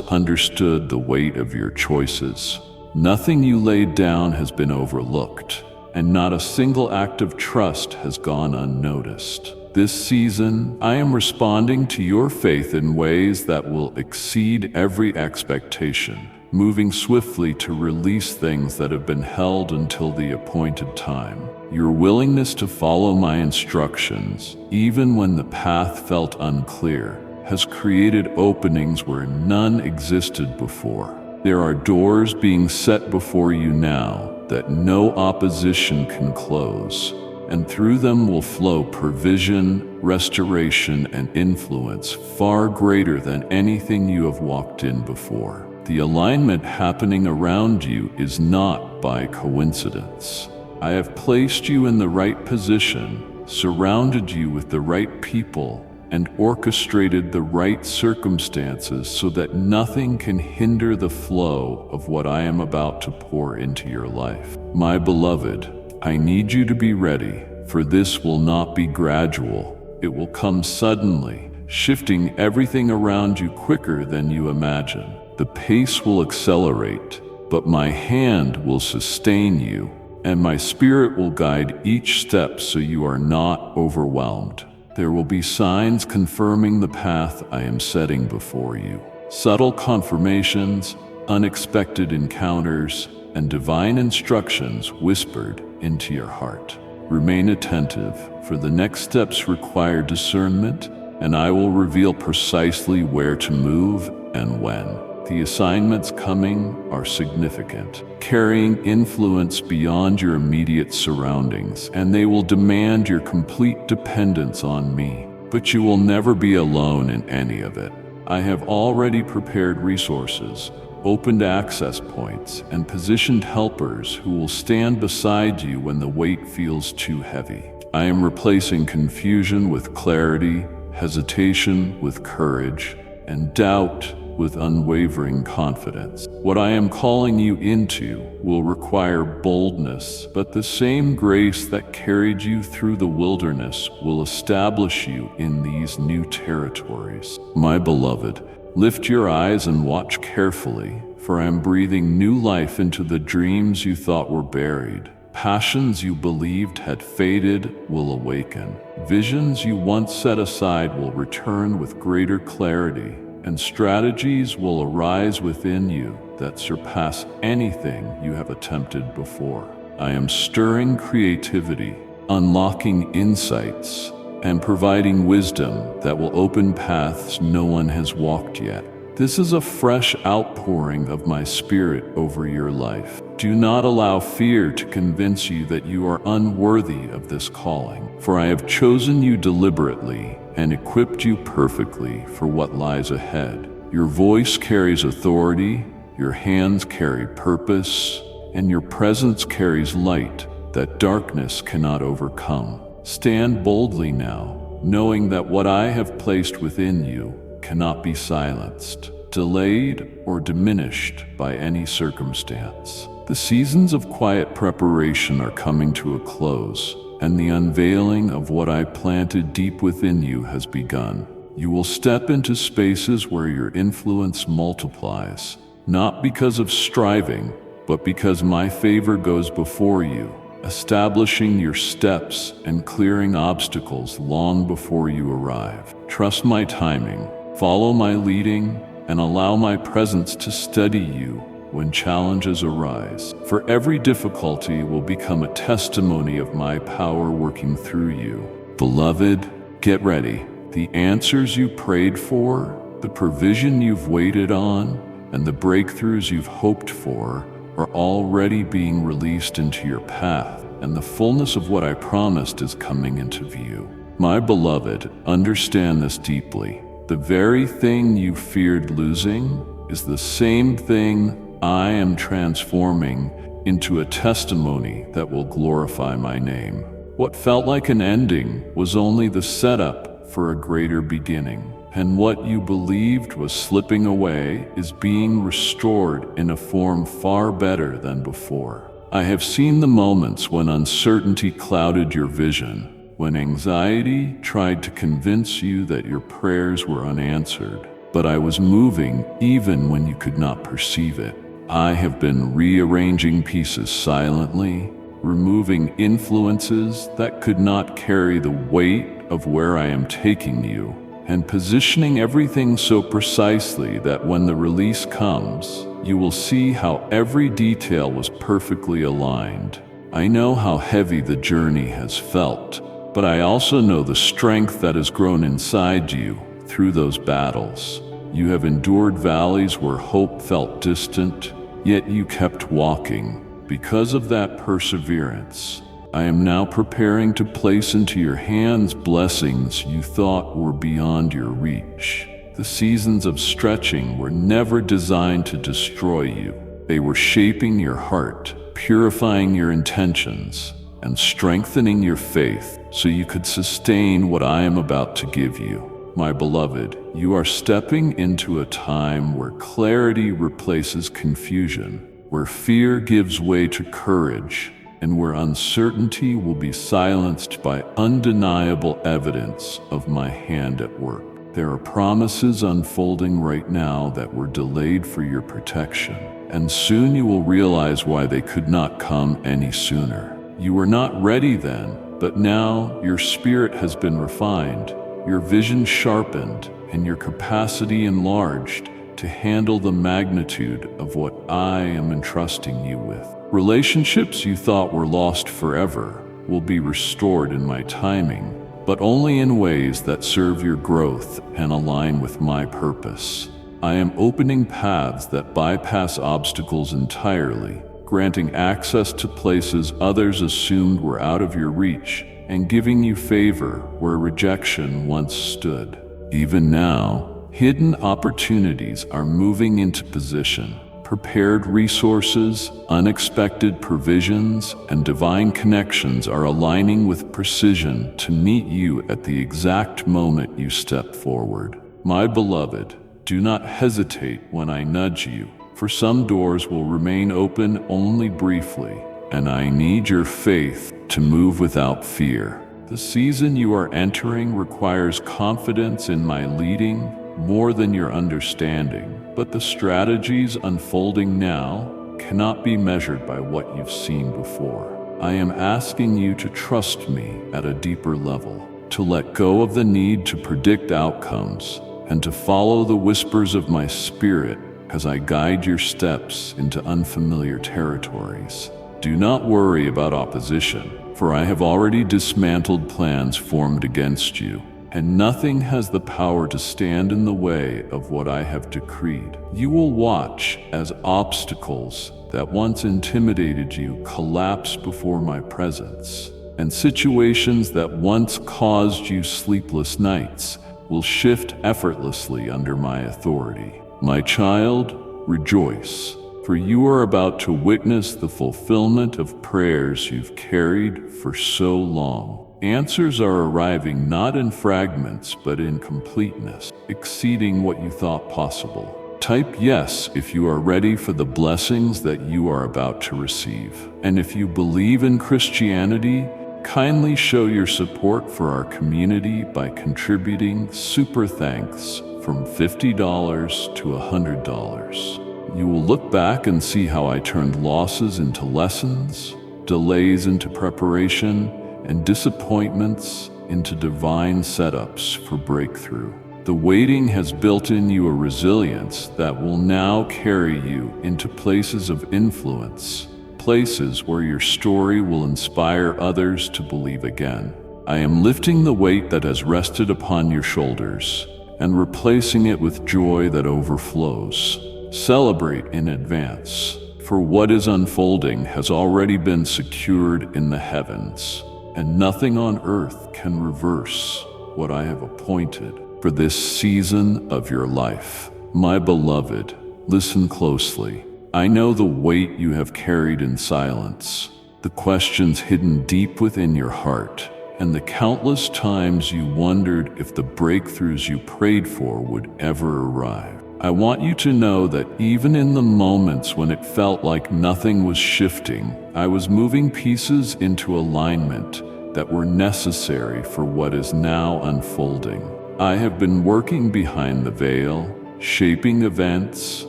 understood the weight of your choices. Nothing you laid down has been overlooked, and not a single act of trust has gone unnoticed. This season, I am responding to your faith in ways that will exceed every expectation, moving swiftly to release things that have been held until the appointed time. Your willingness to follow my instructions, even when the path felt unclear, has created openings where none existed before. There are doors being set before you now that no opposition can close, and through them will flow provision, restoration, and influence far greater than anything you have walked in before. The alignment happening around you is not by coincidence. I have placed you in the right position, surrounded you with the right people, and orchestrated the right circumstances so that nothing can hinder the flow of what I am about to pour into your life. My beloved, I need you to be ready, for this will not be gradual. It will come suddenly, shifting everything around you quicker than you imagine. The pace will accelerate, but my hand will sustain you, and my spirit will guide each step so you are not overwhelmed. There will be signs confirming the path I am setting before you. Subtle confirmations, unexpected encounters, and divine instructions whispered into your heart. Remain attentive, for the next steps require discernment, and I will reveal precisely where to move and when. The assignments coming are significant, carrying influence beyond your immediate surroundings, and they will demand your complete dependence on me. But you will never be alone in any of it. I have already prepared resources, opened access points, and positioned helpers who will stand beside you when the weight feels too heavy. I am replacing confusion with clarity, hesitation with courage, and doubt with unwavering confidence. What I am calling you into will require boldness, but the same grace that carried you through the wilderness will establish you in these new territories. My beloved, lift your eyes and watch carefully, for I am breathing new life into the dreams you thought were buried. Passions you believed had faded will awaken. Visions you once set aside will return with greater clarity, and strategies will arise within you that surpass anything you have attempted before. I am stirring creativity, unlocking insights, and providing wisdom that will open paths no one has walked yet. This is a fresh outpouring of my spirit over your life. Do not allow fear to convince you that you are unworthy of this calling, for I have chosen you deliberately and equipped you perfectly for what lies ahead. Your voice carries authority, your hands carry purpose, and your presence carries light that darkness cannot overcome. Stand boldly now, knowing that what I have placed within you cannot be silenced, delayed, or diminished by any circumstance. The seasons of quiet preparation are coming to a close, and the unveiling of what I planted deep within you has begun. You will step into spaces where your influence multiplies, not because of striving, but because my favor goes before you, establishing your steps and clearing obstacles long before you arrive. Trust my timing, follow my leading, and allow my presence to steady you when challenges arise. For every difficulty will become a testimony of my power working through you. Beloved, get ready. The answers you prayed for, the provision you've waited on, and the breakthroughs you've hoped for are already being released into your path, and the fullness of what I promised is coming into view. My beloved, understand this deeply. The very thing you feared losing is the same thing I am transforming into a testimony that will glorify my name. What felt like an ending was only the setup for a greater beginning, and what you believed was slipping away is being restored in a form far better than before. I have seen the moments when uncertainty clouded your vision, when anxiety tried to convince you that your prayers were unanswered, but I was moving even when you could not perceive it. I have been rearranging pieces silently, removing influences that could not carry the weight of where I am taking you, and positioning everything so precisely that when the release comes, you will see how every detail was perfectly aligned. I know how heavy the journey has felt, but I also know the strength that has grown inside you through those battles. You have endured valleys where hope felt distant, yet you kept walking. Because of that perseverance, I am now preparing to place into your hands blessings you thought were beyond your reach. The seasons of stretching were never designed to destroy you. They were shaping your heart, purifying your intentions, and strengthening your faith so you could sustain what I am about to give you. My beloved, you are stepping into a time where clarity replaces confusion, where fear gives way to courage, and where uncertainty will be silenced by undeniable evidence of my hand at work. There are promises unfolding right now that were delayed for your protection, and soon you will realize why they could not come any sooner. You were not ready then, but now your spirit has been refined, your vision sharpened, and your capacity enlarged to handle the magnitude of what I am entrusting you with. Relationships you thought were lost forever will be restored in my timing, but only in ways that serve your growth and align with my purpose. I am opening paths that bypass obstacles entirely, granting access to places others assumed were out of your reach, and giving you favor where rejection once stood. Even now, hidden opportunities are moving into position. Prepared resources, unexpected provisions, and divine connections are aligning with precision to meet you at the exact moment you step forward. My beloved, do not hesitate when I nudge you, for some doors will remain open only briefly, and I need your faith to move without fear. The season you are entering requires confidence in my leading more than your understanding, but the strategies unfolding now cannot be measured by what you've seen before. I am asking you to trust me at a deeper level, to let go of the need to predict outcomes, and to follow the whispers of my spirit as I guide your steps into unfamiliar territories. Do not worry about opposition, for I have already dismantled plans formed against you, and nothing has the power to stand in the way of what I have decreed. You will watch as obstacles that once intimidated you collapse before my presence, and situations that once caused you sleepless nights will shift effortlessly under my authority. My child, rejoice, for you are about to witness the fulfillment of prayers you've carried for so long. Answers are arriving not in fragments but in completeness, exceeding what you thought possible. Type yes if you are ready for the blessings that you are about to receive. And if you believe in Christianity, kindly show your support for our community by contributing super thanks from $50 to $100. You will look back and see how I turned losses into lessons, delays into preparation, and disappointments into divine setups for breakthrough. The waiting has built in you a resilience that will now carry you into places of influence, places where your story will inspire others to believe again. I am lifting the weight that has rested upon your shoulders and replacing it with joy that overflows. Celebrate in advance, for what is unfolding has already been secured in the heavens, and nothing on earth can reverse what I have appointed for this season of your life. My beloved, listen closely. I know the weight you have carried in silence, the questions hidden deep within your heart, and the countless times you wondered if the breakthroughs you prayed for would ever arrive. I want you to know that even in the moments when it felt like nothing was shifting, I was moving pieces into alignment that were necessary for what is now unfolding. I have been working behind the veil, shaping events,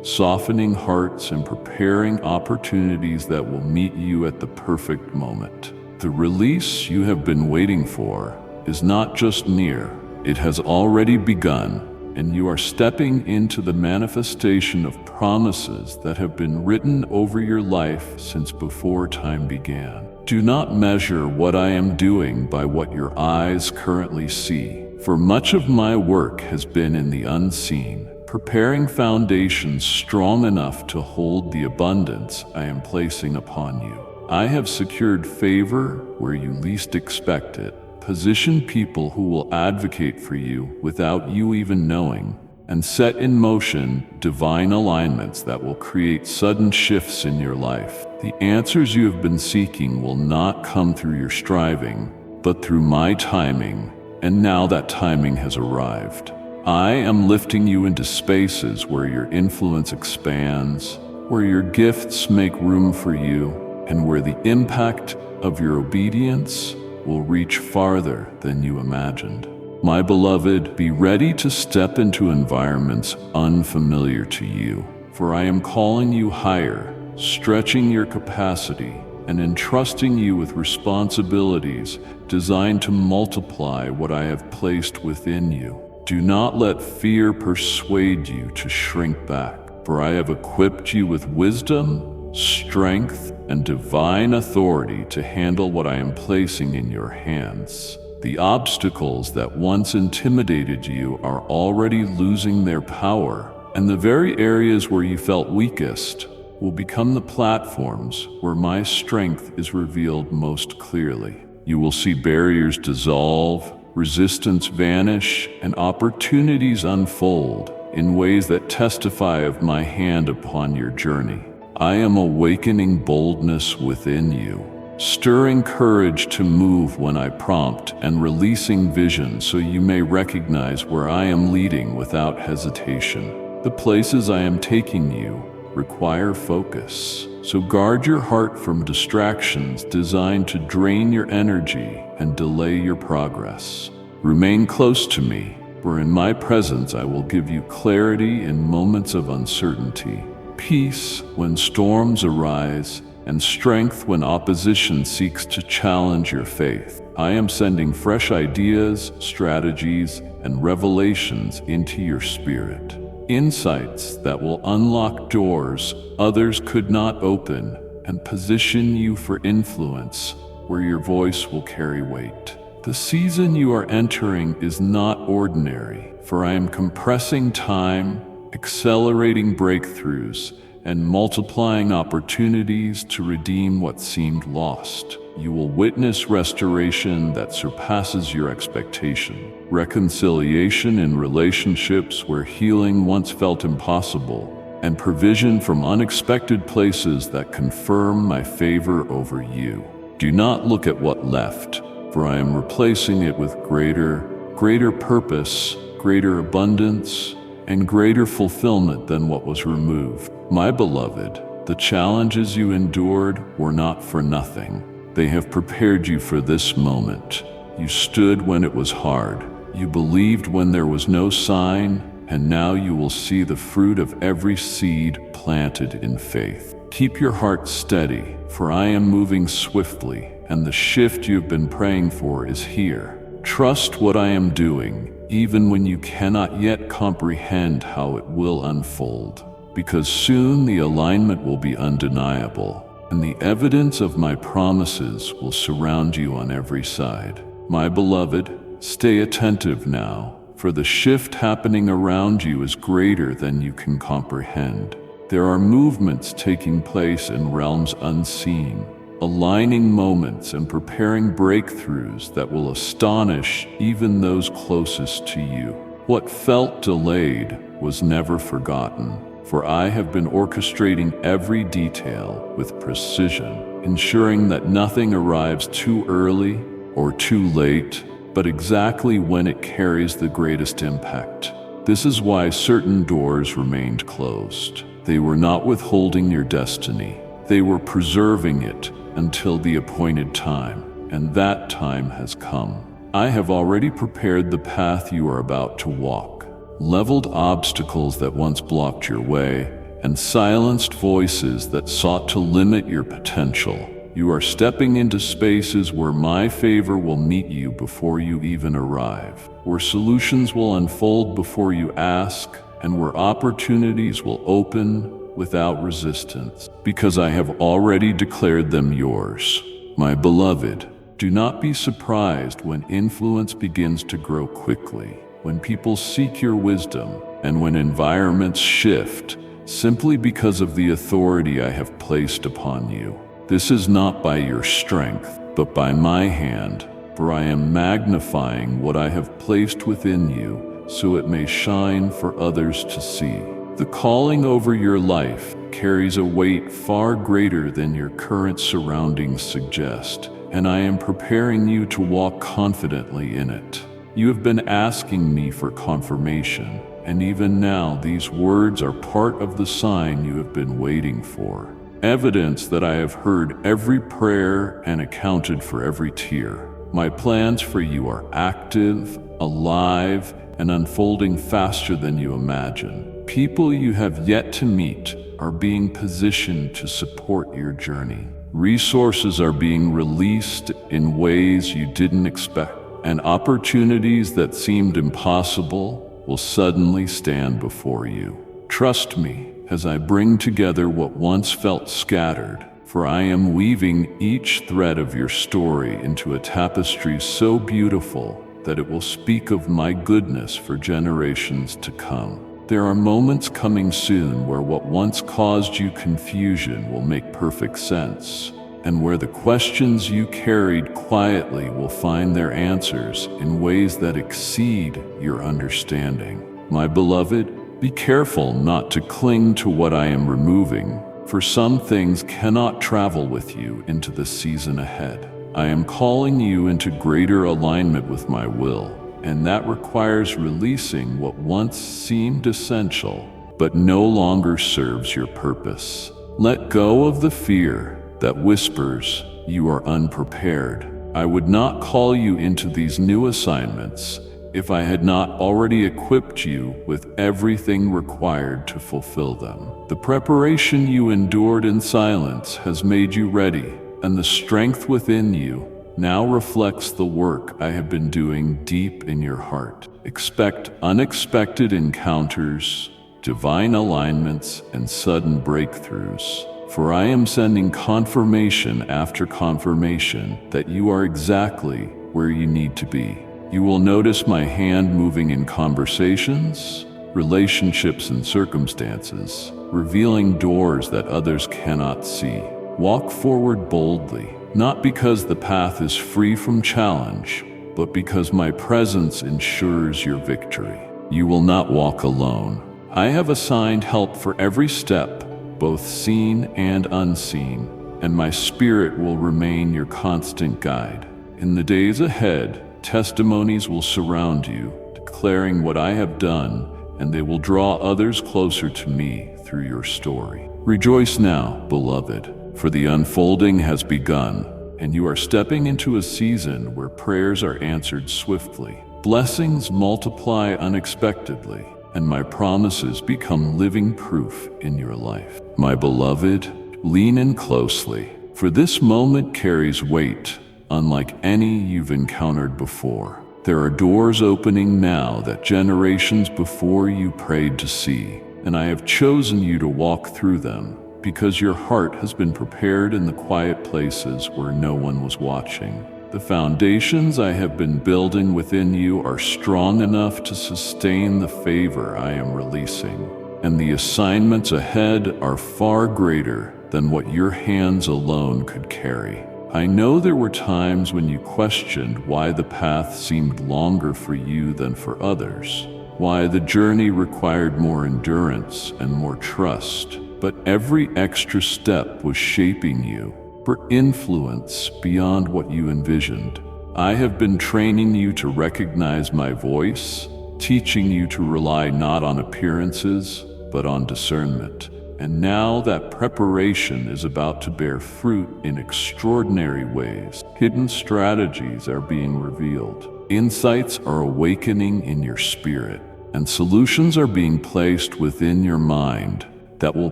softening hearts and preparing opportunities that will meet you at the perfect moment. The release you have been waiting for is not just near, it has already begun, and you are stepping into the manifestation of promises that have been written over your life since before time began. Do not measure what I am doing by what your eyes currently see, for much of my work has been in the unseen, preparing foundations strong enough to hold the abundance I am placing upon you. I have secured favor where you least expect it, positioned people who will advocate for you without you even knowing, and set in motion divine alignments that will create sudden shifts in your life. The answers you have been seeking will not come through your striving, but through my timing, and now that timing has arrived. I am lifting you into spaces where your influence expands, where your gifts make room for you, and where the impact of your obedience will reach farther than you imagined. My beloved, be ready to step into environments unfamiliar to you, for I am calling you higher, stretching your capacity, and entrusting you with responsibilities designed to multiply what I have placed within you. Do not let fear persuade you to shrink back, for I have equipped you with wisdom, strength, and divine authority to handle what I am placing in your hands. The obstacles that once intimidated you are already losing their power, and the very areas where you felt weakest will become the platforms where my strength is revealed most clearly. You will see barriers dissolve, resistance vanish, and opportunities unfold in ways that testify of my hand upon your journey. I am awakening boldness within you, stirring courage to move when I prompt, and releasing vision so you may recognize where I am leading without hesitation. The places I am taking you require focus, so guard your heart from distractions designed to drain your energy and delay your progress. Remain close to me, for in my presence I will give you clarity in moments of uncertainty, peace when storms arise, and strength when opposition seeks to challenge your faith. I am sending fresh ideas, strategies, and revelations into your spirit. Insights that will unlock doors others could not open and position you for influence where your voice will carry weight. The season you are entering is not ordinary, for I am compressing time, accelerating breakthroughs, and multiplying opportunities to redeem what seemed lost. You will witness restoration that surpasses your expectation, reconciliation in relationships where healing once felt impossible, and provision from unexpected places that confirm my favor over you. Do not look at what left, for I am replacing it with greater purpose, greater abundance, and greater fulfillment than what was removed. My beloved, the challenges you endured were not for nothing. They have prepared you for this moment. You stood when it was hard. You believed when there was no sign, and now you will see the fruit of every seed planted in faith. Keep your heart steady, for I am moving swiftly, and the shift you've been praying for is here. Trust what I am doing, even when you cannot yet comprehend how it will unfold, because soon the alignment will be undeniable, and the evidence of my promises will surround you on every side. My beloved, stay attentive now, for the shift happening around you is greater than you can comprehend. There are movements taking place in realms unseen, aligning moments and preparing breakthroughs that will astonish even those closest to you. What felt delayed was never forgotten, for I have been orchestrating every detail with precision, ensuring that nothing arrives too early or too late, but exactly when it carries the greatest impact. This is why certain doors remained closed. They were not withholding your destiny. They were preserving it until the appointed time, and that time has come. I have already prepared the path you are about to walk, leveled obstacles that once blocked your way, and silenced voices that sought to limit your potential. You are stepping into spaces where my favor will meet you before you even arrive, where solutions will unfold before you ask, and where opportunities will open without resistance, because I have already declared them yours. My beloved, do not be surprised when influence begins to grow quickly, when people seek your wisdom, and when environments shift, simply because of the authority I have placed upon you. This is not by your strength, but by my hand, for I am magnifying what I have placed within you, so it may shine for others to see. The calling over your life carries a weight far greater than your current surroundings suggest, and I am preparing you to walk confidently in it. You have been asking me for confirmation, and even now these words are part of the sign you have been waiting for. Evidence that I have heard every prayer and accounted for every tear. My plans for you are active, alive, and unfolding faster than you imagine. People you have yet to meet are being positioned to support your journey. Resources are being released in ways you didn't expect, and opportunities that seemed impossible will suddenly stand before you. Trust me as I bring together what once felt scattered, for I am weaving each thread of your story into a tapestry so beautiful that it will speak of my goodness for generations to come. There are moments coming soon where what once caused you confusion will make perfect sense, and where the questions you carried quietly will find their answers in ways that exceed your understanding. My beloved, be careful not to cling to what I am removing, for some things cannot travel with you into the season ahead. I am calling you into greater alignment with my will, and that requires releasing what once seemed essential, but no longer serves your purpose. Let go of the fear that whispers you are unprepared. I would not call you into these new assignments if I had not already equipped you with everything required to fulfill them. The preparation you endured in silence has made you ready, and the strength within you now reflects the work I have been doing deep in your heart. Expect unexpected encounters, divine alignments, and sudden breakthroughs. For I am sending confirmation after confirmation that you are exactly where you need to be. You will notice my hand moving in conversations, relationships, and circumstances, revealing doors that others cannot see. Walk forward boldly, not because the path is free from challenge, but because my presence ensures your victory. You will not walk alone. I have assigned help for every step, both seen and unseen, and my spirit will remain your constant guide. In the days ahead, testimonies will surround you, declaring what I have done, and they will draw others closer to me through your story. Rejoice now, beloved, for the unfolding has begun, and you are stepping into a season where prayers are answered swiftly, blessings multiply unexpectedly, and my promises become living proof in your life. My beloved, lean in closely, for this moment carries weight unlike any you've encountered before. There are doors opening now that generations before you prayed to see, and I have chosen you to walk through them because your heart has been prepared in the quiet places where no one was watching. The foundations I have been building within you are strong enough to sustain the favor I am releasing, and the assignments ahead are far greater than what your hands alone could carry. I know there were times when you questioned why the path seemed longer for you than for others, why the journey required more endurance and more trust, but every extra step was shaping you for influence beyond what you envisioned. I have been training you to recognize my voice, teaching you to rely not on appearances, but on discernment. And now that preparation is about to bear fruit in extraordinary ways. Hidden strategies are being revealed. Insights are awakening in your spirit, and solutions are being placed within your mind that will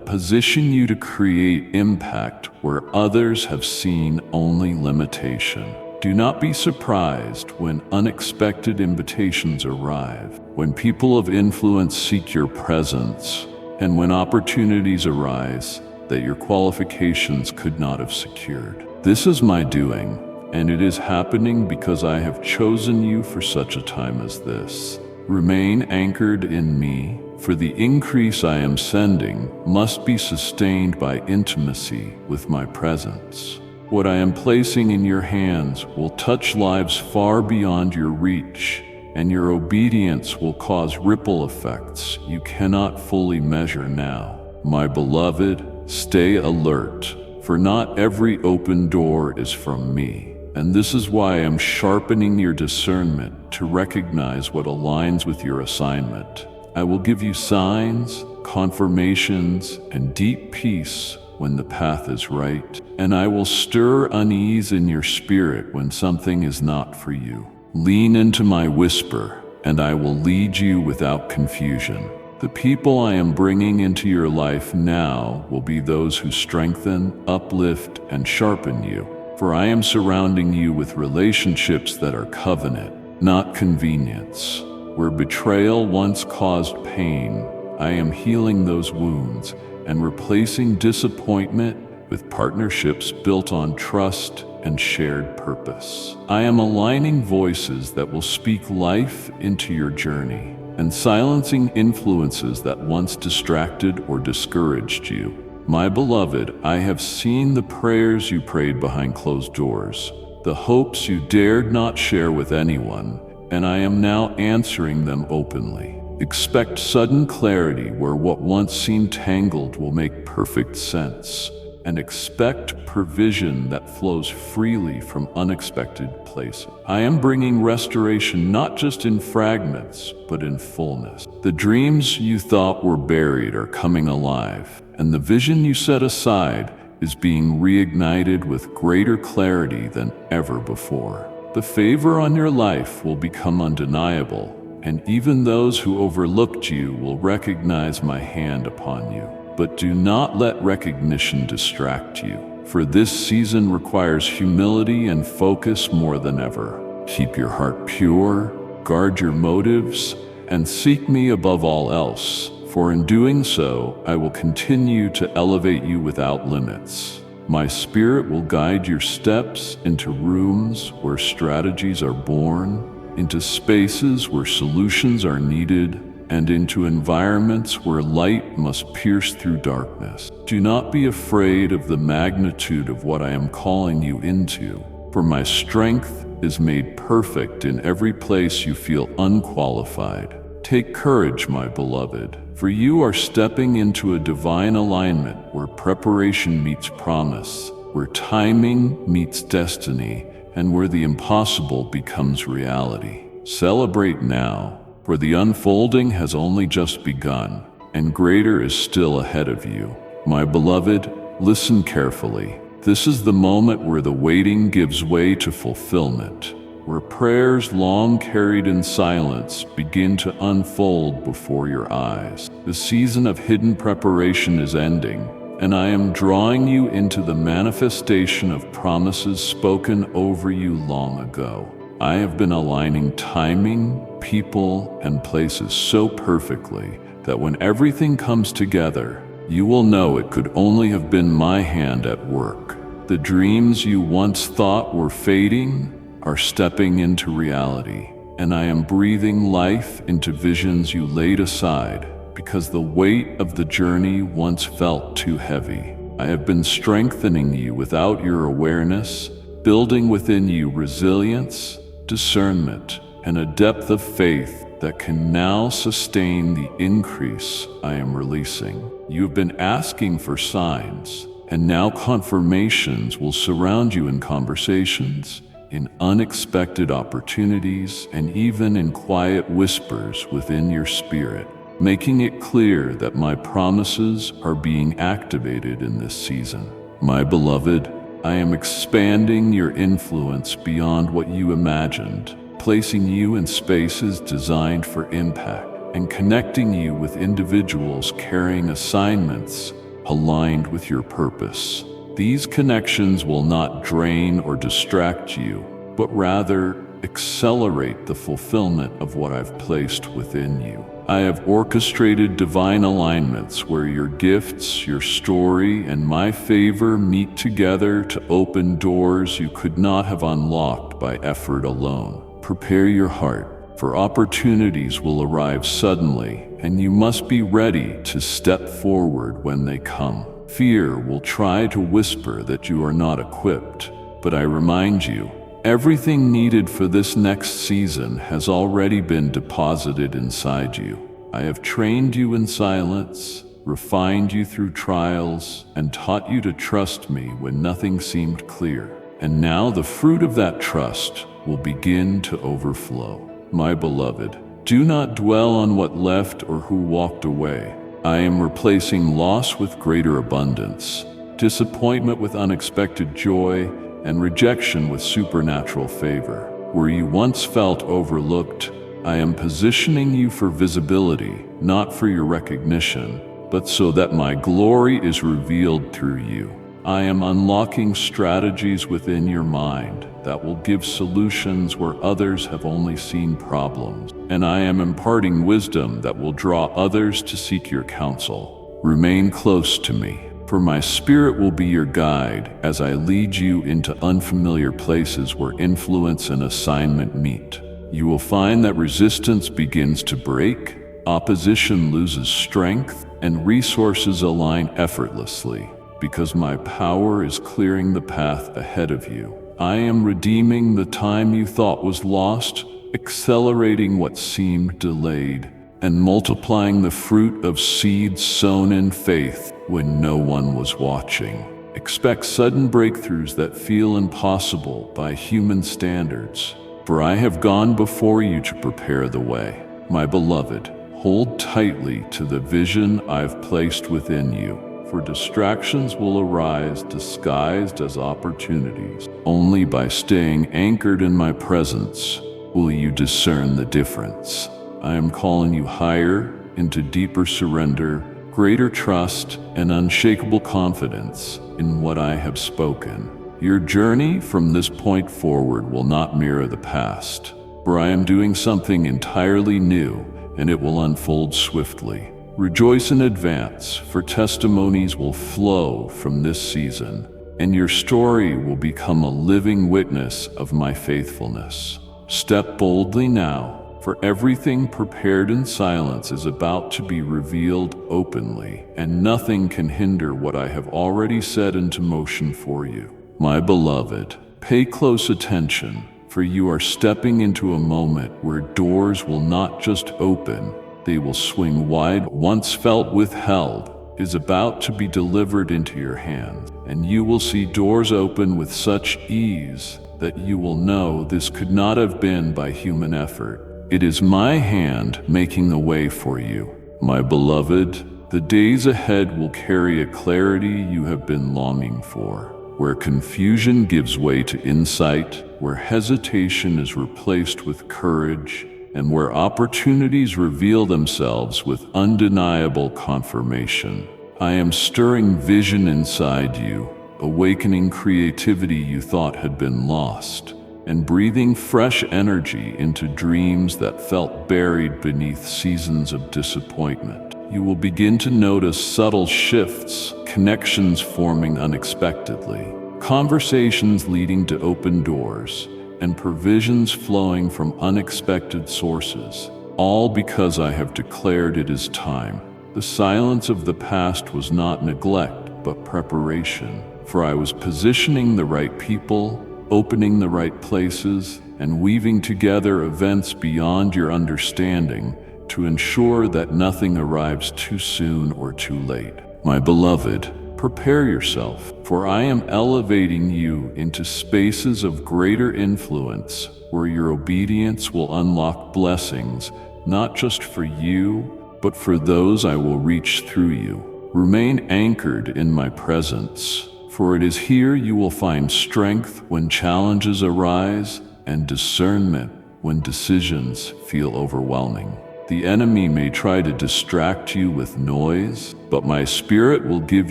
position you to create impact where others have seen only limitation. Do not be surprised when unexpected invitations arrive, when people of influence seek your presence, and when opportunities arise that your qualifications could not have secured. This is my doing, and it is happening because I have chosen you for such a time as this. Remain anchored in me, for the increase I am sending must be sustained by intimacy with my presence. What I am placing in your hands will touch lives far beyond your reach, and your obedience will cause ripple effects you cannot fully measure now. My beloved, stay alert, for not every open door is from me. And this is why I am sharpening your discernment to recognize what aligns with your assignment. I will give you signs, confirmations, and deep peace when the path is right, and I will stir unease in your spirit when something is not for you. Lean into my whisper, and I will lead you without confusion. The people I am bringing into your life now will be those who strengthen, uplift, and sharpen you. For I am surrounding you with relationships that are covenant, not convenience. Where betrayal once caused pain, I am healing those wounds and replacing disappointment with partnerships built on trust and shared purpose. I am aligning voices that will speak life into your journey and silencing influences that once distracted or discouraged you. My beloved, I have seen the prayers you prayed behind closed doors, the hopes you dared not share with anyone, and I am now answering them openly. Expect sudden clarity where what once seemed tangled will make perfect sense, and expect provision that flows freely from unexpected places. I am bringing restoration not just in fragments, but in fullness. The dreams you thought were buried are coming alive, and the vision you set aside is being reignited with greater clarity than ever before. The favor on your life will become undeniable, and even those who overlooked you will recognize my hand upon you. But do not let recognition distract you, for this season requires humility and focus more than ever. Keep your heart pure, guard your motives, and seek me above all else, for in doing so, I will continue to elevate you without limits. My spirit will guide your steps into rooms where strategies are born, into spaces where solutions are needed, and into environments where light must pierce through darkness. Do not be afraid of the magnitude of what I am calling you into, for my strength is made perfect in every place you feel unqualified. Take courage, my beloved, for you are stepping into a divine alignment where preparation meets promise, where timing meets destiny, and where the impossible becomes reality. Celebrate now, for the unfolding has only just begun, and greater is still ahead of you. My beloved, listen carefully. This is the moment where the waiting gives way to fulfillment, where prayers long carried in silence begin to unfold before your eyes. The season of hidden preparation is ending, and I am drawing you into the manifestation of promises spoken over you long ago. I have been aligning timing, people, and places so perfectly that when everything comes together, you will know it could only have been my hand at work. The dreams you once thought were fading are stepping into reality, and I am breathing life into visions you laid aside because the weight of the journey once felt too heavy. I have been strengthening you without your awareness, building within you resilience, discernment, and a depth of faith that can now sustain the increase I am releasing. You have been asking for signs, and now confirmations will surround you in conversations, in unexpected opportunities, and even in quiet whispers within your spirit, making it clear that my promises are being activated in this season. My beloved, I am expanding your influence beyond what you imagined, placing you in spaces designed for impact. and connecting you with individuals carrying assignments aligned with your purpose. These connections will not drain or distract you, but rather accelerate the fulfillment of what I've placed within you. I have orchestrated divine alignments where your gifts, your story, and my favor meet together to open doors you could not have unlocked by effort alone. Prepare your heart, for opportunities will arrive suddenly, and you must be ready to step forward when they come. Fear will try to whisper that you are not equipped, but I remind you, everything needed for this next season has already been deposited inside you. I have trained you in silence, refined you through trials, and taught you to trust me when nothing seemed clear. And now the fruit of that trust will begin to overflow. My beloved, do not dwell on what left or who walked away. I am replacing loss with greater abundance, disappointment with unexpected joy, and rejection with supernatural favor. Where you once felt overlooked, I am positioning you for visibility, not for your recognition, but so that my glory is revealed through you. I am unlocking strategies within your mind that will give solutions where others have only seen problems, and I am imparting wisdom that will draw others to seek your counsel. Remain close to me, for my spirit will be your guide as I lead you into unfamiliar places where influence and assignment meet. You will find that resistance begins to break, opposition loses strength, and resources align effortlessly, because my power is clearing the path ahead of you. I am redeeming the time you thought was lost, accelerating what seemed delayed, and multiplying the fruit of seeds sown in faith when no one was watching. Expect sudden breakthroughs that feel impossible by human standards, for I have gone before you to prepare the way. My beloved, hold tightly to the vision I've placed within you, for distractions will arise disguised as opportunities. Only by staying anchored in my presence will you discern the difference. I am calling you higher into deeper surrender, greater trust, and unshakable confidence in what I have spoken. Your journey from this point forward will not mirror the past, for I am doing something entirely new, and it will unfold swiftly. Rejoice in advance, for testimonies will flow from this season, and your story will become a living witness of my faithfulness. Step boldly now, for everything prepared in silence is about to be revealed openly, and nothing can hinder what I have already set into motion for you. My beloved, pay close attention, for you are stepping into a moment where doors will not just open, they will swing wide. Once felt withheld is about to be delivered into your hands, and you will see doors open with such ease that you will know this could not have been by human effort. It is my hand making the way for you. My beloved, the days ahead will carry a clarity you have been longing for, where confusion gives way to insight, where hesitation is replaced with courage, and where opportunities reveal themselves with undeniable confirmation. I am stirring vision inside you, awakening creativity you thought had been lost, and breathing fresh energy into dreams that felt buried beneath seasons of disappointment. You will begin to notice subtle shifts, connections forming unexpectedly, conversations leading to open doors, and provisions flowing from unexpected sources, all because I have declared it is time. The silence of the past was not neglect, but preparation, for I was positioning the right people, opening the right places, and weaving together events beyond your understanding to ensure that nothing arrives too soon or too late. My beloved, prepare yourself, for I am elevating you into spaces of greater influence where your obedience will unlock blessings, not just for you, but for those I will reach through you. Remain anchored in my presence, for it is here you will find strength when challenges arise and discernment when decisions feel overwhelming. The enemy may try to distract you with noise, but my Spirit will give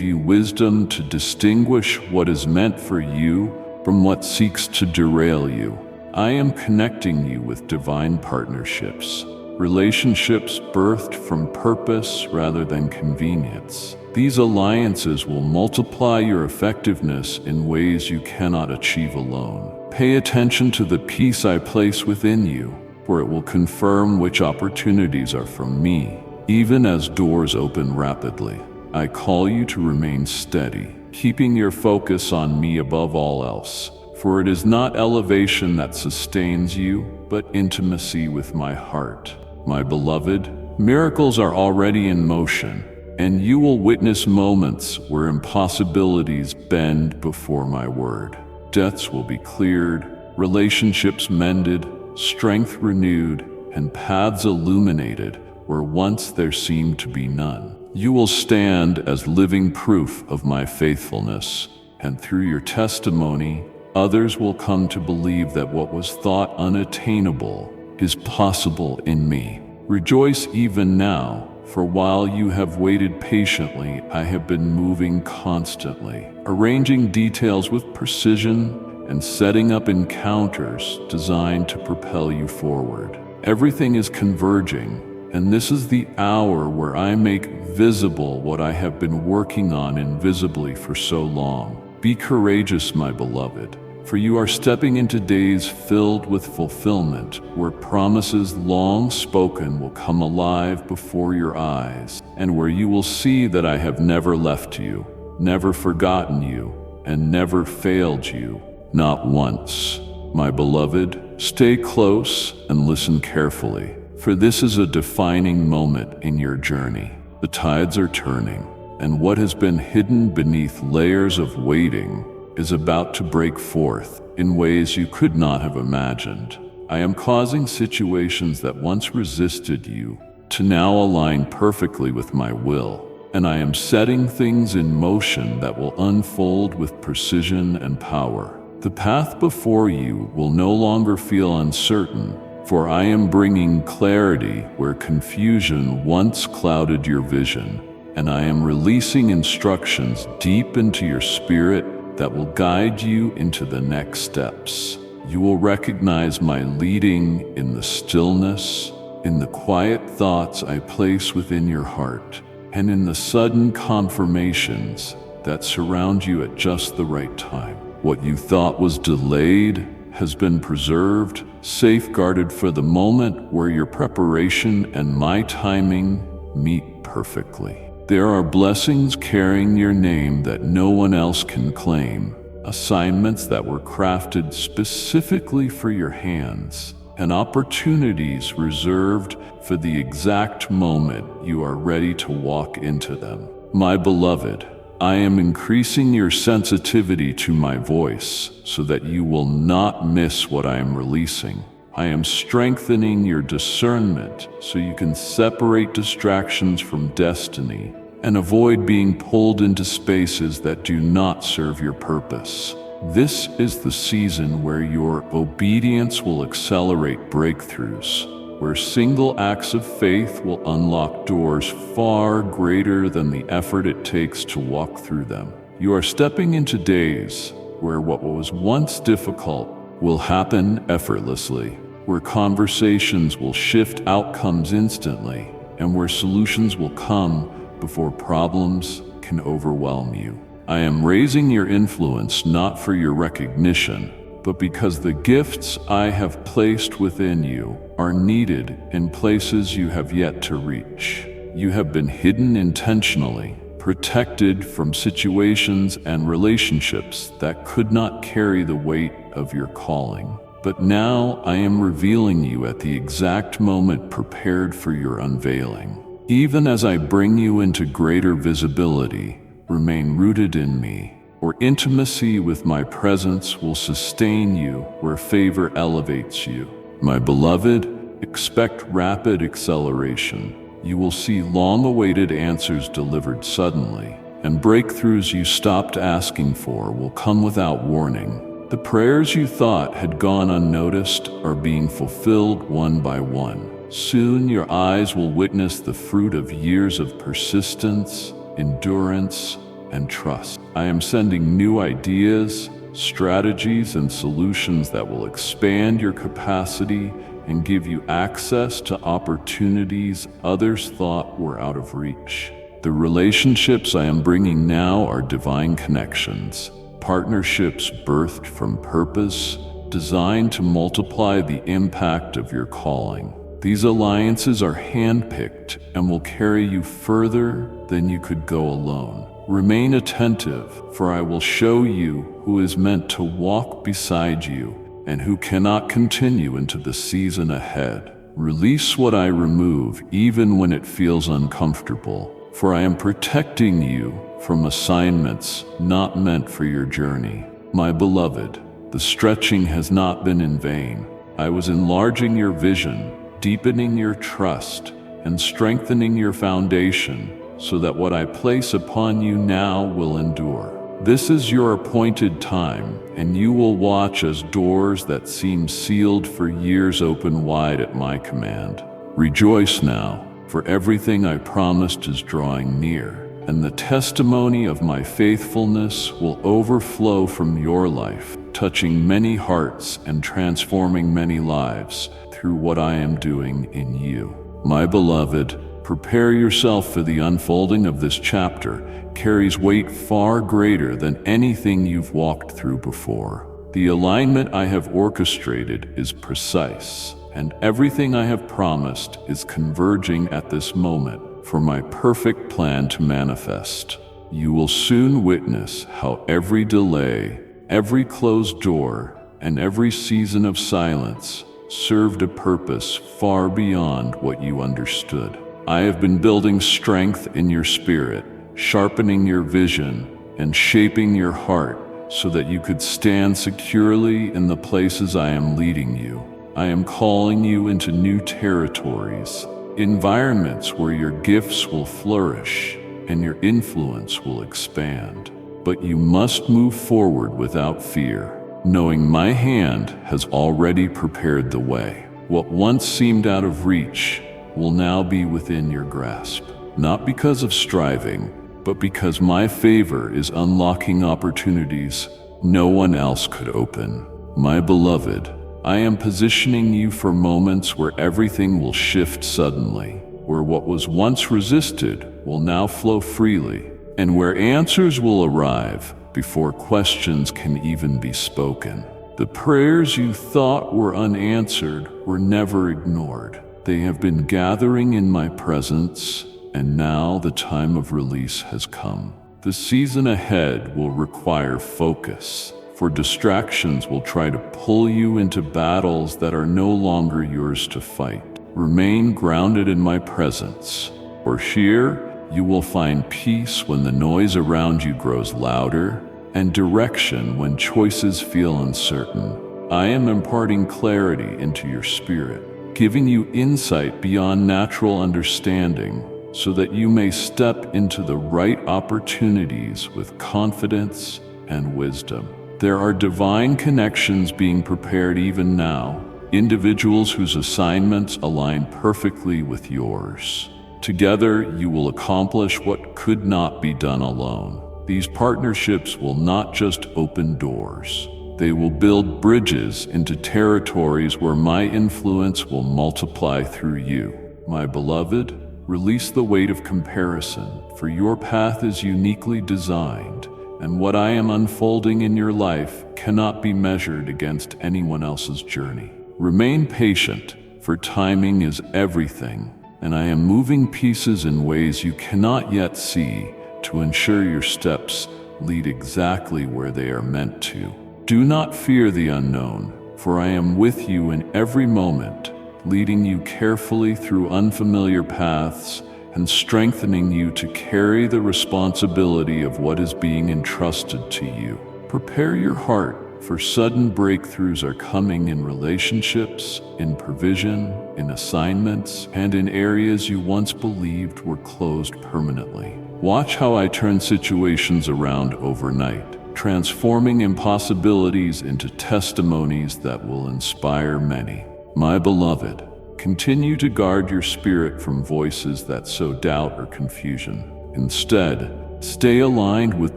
you wisdom to distinguish what is meant for you from what seeks to derail you. I am connecting you with divine partnerships, relationships birthed from purpose rather than convenience. These alliances will multiply your effectiveness in ways you cannot achieve alone. Pay attention to the peace I place within you, for it will confirm which opportunities are from me. Even as doors open rapidly, I call you to remain steady, keeping your focus on me above all else. For it is not elevation that sustains you, but intimacy with my heart. My beloved, miracles are already in motion, and you will witness moments where impossibilities bend before my word. Debts will be cleared, relationships mended, strength renewed, and paths illuminated where once there seemed to be none. You will stand as living proof of my faithfulness, and through your testimony, others will come to believe that what was thought unattainable is possible in me. Rejoice even now, for while you have waited patiently, I have been moving constantly, arranging details with precision and setting up encounters designed to propel you forward. Everything is converging, and this is the hour where I make visible what I have been working on invisibly for so long. Be courageous, my beloved, for you are stepping into days filled with fulfillment, where promises long spoken will come alive before your eyes, and where you will see that I have never left you, never forgotten you, and never failed you. Not once. My beloved, stay close and listen carefully, for this is a defining moment in your journey. The tides are turning, and what has been hidden beneath layers of waiting is about to break forth in ways you could not have imagined. I am causing situations that once resisted you to now align perfectly with my will, and I am setting things in motion that will unfold with precision and power. The path before you will no longer feel uncertain, for I am bringing clarity where confusion once clouded your vision, and I am releasing instructions deep into your spirit that will guide you into the next steps. You will recognize my leading in the stillness, in the quiet thoughts I place within your heart, and in the sudden confirmations that surround you at just the right time. What you thought was delayed has been preserved, safeguarded for the moment where your preparation and my timing meet perfectly. There are blessings carrying your name that no one else can claim, assignments that were crafted specifically for your hands, and opportunities reserved for the exact moment you are ready to walk into them. My beloved, I am increasing your sensitivity to my voice so that you will not miss what I am releasing. I am strengthening your discernment so you can separate distractions from destiny and avoid being pulled into spaces that do not serve your purpose. This is the season where your obedience will accelerate breakthroughs, where single acts of faith will unlock doors far greater than the effort it takes to walk through them. You are stepping into days where what was once difficult will happen effortlessly, where conversations will shift outcomes instantly, and where solutions will come before problems can overwhelm you. I am raising your influence not for your recognition, but because the gifts I have placed within you are needed in places you have yet to reach. You have been hidden intentionally, protected from situations and relationships that could not carry the weight of your calling. But now I am revealing you at the exact moment prepared for your unveiling. Even as I bring you into greater visibility, remain rooted in me, or intimacy with my presence will sustain you where favor elevates you. My beloved, expect rapid acceleration. You will see long-awaited answers delivered suddenly, and breakthroughs you stopped asking for will come without warning. The prayers you thought had gone unnoticed are being fulfilled one by one. Soon your eyes will witness the fruit of years of persistence, endurance, and trust. I am sending new ideas, strategies, and solutions that will expand your capacity and give you access to opportunities others thought were out of reach. The relationships I am bringing now are divine connections, partnerships birthed from purpose, designed to multiply the impact of your calling. These alliances are handpicked and will carry you further than you could go alone. Remain attentive, for I will show you who is meant to walk beside you and who cannot continue into the season ahead. Release what I remove, even when it feels uncomfortable, for I am protecting you from assignments not meant for your journey. My beloved, the stretching has not been in vain. I was enlarging your vision, deepening your trust, and strengthening your foundation so that what I place upon you now will endure. This is your appointed time, and you will watch as doors that seem sealed for years open wide at my command. Rejoice now, for everything I promised is drawing near, and the testimony of my faithfulness will overflow from your life, touching many hearts and transforming many lives through what I am doing in you. My beloved, prepare yourself, for the unfolding of this chapter carries weight far greater than anything you've walked through before. The alignment I have orchestrated is precise, and everything I have promised is converging at this moment for my perfect plan to manifest. You will soon witness how every delay, every closed door, and every season of silence served a purpose far beyond what you understood. I have been building strength in your spirit, sharpening your vision, and shaping your heart so that you could stand securely in the places I am leading you. I am calling you into new territories, environments where your gifts will flourish and your influence will expand. But you must move forward without fear, knowing my hand has already prepared the way. What once seemed out of reach will now be within your grasp, not because of striving, but because my favor is unlocking opportunities no one else could open. My beloved, I am positioning you for moments where everything will shift suddenly, where what was once resisted will now flow freely, and where answers will arrive before questions can even be spoken. The prayers you thought were unanswered were never ignored. They have been gathering in my presence, and now the time of release has come. The season ahead will require focus, for distractions will try to pull you into battles that are no longer yours to fight. Remain grounded in my presence, for here you will find peace when the noise around you grows louder, and direction when choices feel uncertain. I am imparting clarity into your spirit, giving you insight beyond natural understanding, so that you may step into the right opportunities with confidence and wisdom. There are divine connections being prepared even now, individuals whose assignments align perfectly with yours. Together, you will accomplish what could not be done alone. These partnerships will not just open doors. They will build bridges into territories where my influence will multiply through you. My beloved, release the weight of comparison, for your path is uniquely designed, and what I am unfolding in your life cannot be measured against anyone else's journey. Remain patient, for timing is everything, and I am moving pieces in ways you cannot yet see to ensure your steps lead exactly where they are meant to. Do not fear the unknown, for I am with you in every moment, leading you carefully through unfamiliar paths and strengthening you to carry the responsibility of what is being entrusted to you. Prepare your heart, for sudden breakthroughs are coming in relationships, in provision, in assignments, and in areas you once believed were closed permanently. Watch how I turn situations around overnight, transforming impossibilities into testimonies that will inspire many. My beloved, Continue to guard your spirit from voices that sow doubt or confusion. Instead, stay aligned with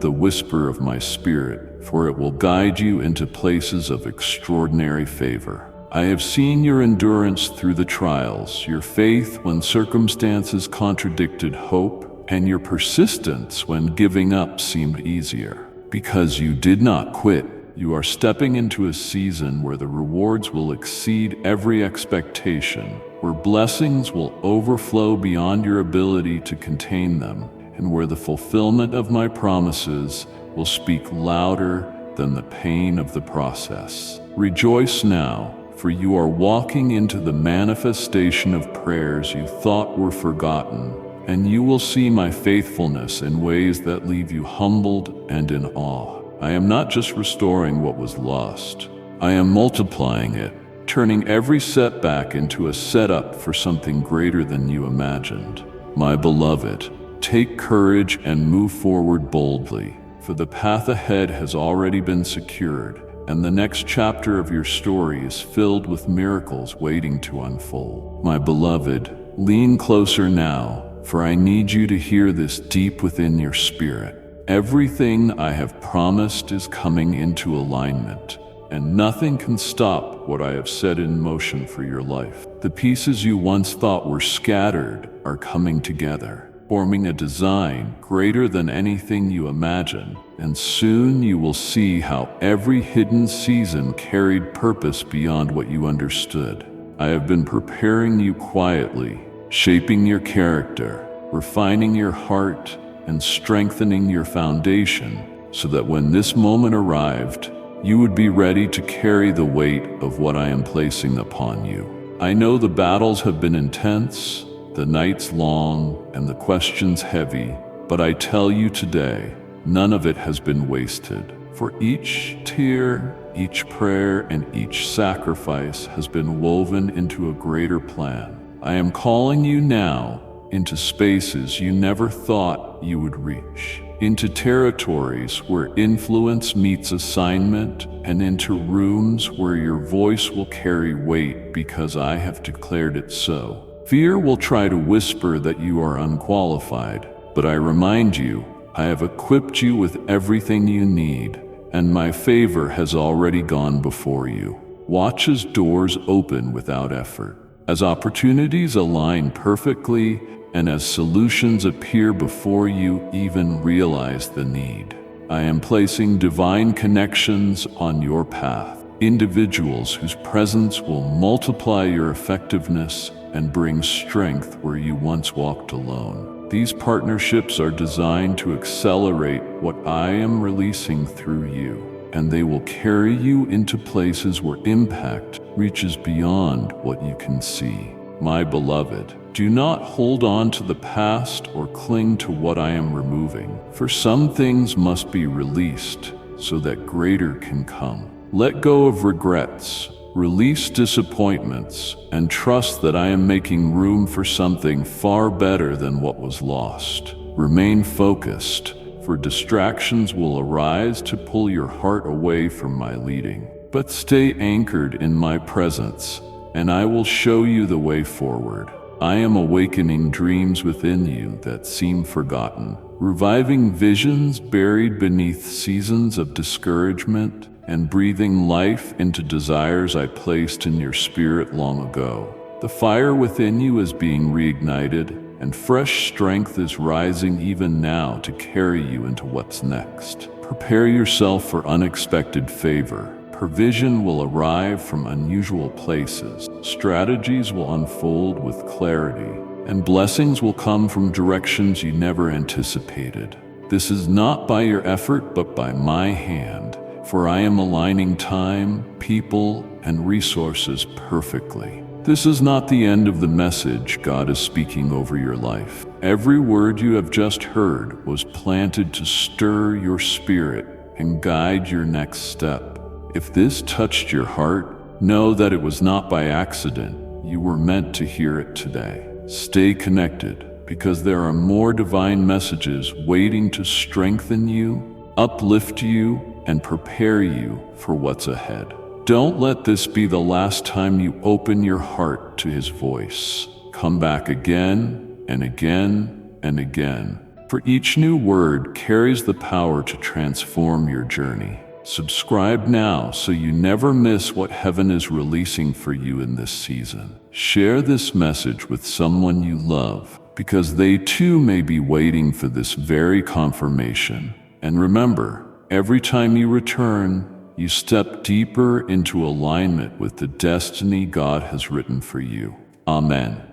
the whisper of my spirit, for it will guide you into places of extraordinary favor. I have seen your endurance through the trials, your faith when circumstances contradicted hope, and your persistence when giving up seemed easier. Because you did not quit, you are stepping into a season where the rewards will exceed every expectation, where blessings will overflow beyond your ability to contain them, and where the fulfillment of my promises will speak louder than the pain of the process. Rejoice now, for you are walking into the manifestation of prayers you thought were forgotten, and you will see my faithfulness in ways that leave you humbled and in awe. I am not just restoring what was lost. I am multiplying it, turning every setback into a setup for something greater than you imagined. My beloved, take courage and move forward boldly, for the path ahead has already been secured, and the next chapter of your story is filled with miracles waiting to unfold. My beloved, lean closer now, for I need you to hear this deep within your spirit. Everything I have promised is coming into alignment, and nothing can stop what I have set in motion for your life. The pieces you once thought were scattered are coming together, forming a design greater than anything you imagined, and soon you will see how every hidden season carried purpose beyond what you understood. I have been preparing you quietly, shaping your character, refining your heart, and strengthening your foundation, so that when this moment arrived, you would be ready to carry the weight of what I am placing upon you. I know the battles have been intense, the nights long, and the questions heavy, but I tell you today, none of it has been wasted. For each tear, each prayer, and each sacrifice has been woven into a greater plan. I am calling you now into spaces you never thought you would reach, into territories where influence meets assignment, and into rooms where your voice will carry weight because I have declared it so. Fear will try to whisper that you are unqualified, but I remind you, I have equipped you with everything you need, and my favor has already gone before you. Watch as doors open without effort, as opportunities align perfectly, and as solutions appear before you even realize the need. I am placing divine connections on your path, individuals whose presence will multiply your effectiveness and bring strength where you once walked alone. These partnerships are designed to accelerate what I am releasing through you, and they will carry you into places where impact reaches beyond what you can see. My beloved, do not hold on to the past or cling to what I am removing, for some things must be released so that greater can come. Let go of regrets, release disappointments, and trust that I am making room for something far better than what was lost. Remain focused, for distractions will arise to pull your heart away from my leading. But stay anchored in my presence, and I will show you the way forward. I am awakening dreams within you that seem forgotten, reviving visions buried beneath seasons of discouragement, and breathing life into desires I placed in your spirit long ago. The fire within you is being reignited, and fresh strength is rising even now to carry you into what's next. Prepare yourself for unexpected favor. Provision will arrive from unusual places, strategies will unfold with clarity, and blessings will come from directions you never anticipated. This is not by your effort, but by my hand, for I am aligning time, people, and resources perfectly. This is not the end of the message God is speaking over your life. Every word you have just heard was planted to stir your spirit and guide your next step. If this touched your heart, know that it was not by accident. You were meant to hear it today. Stay connected, because there are more divine messages waiting to strengthen you, uplift you, and prepare you for what's ahead. Don't let this be the last time you open your heart to His voice. Come back again and again and again, for each new word carries the power to transform your journey. Subscribe now so you never miss what heaven is releasing for you in this season. Share this message with someone you love, because they too may be waiting for this very confirmation. And remember, every time you return, you step deeper into alignment with the destiny God has written for you. Amen.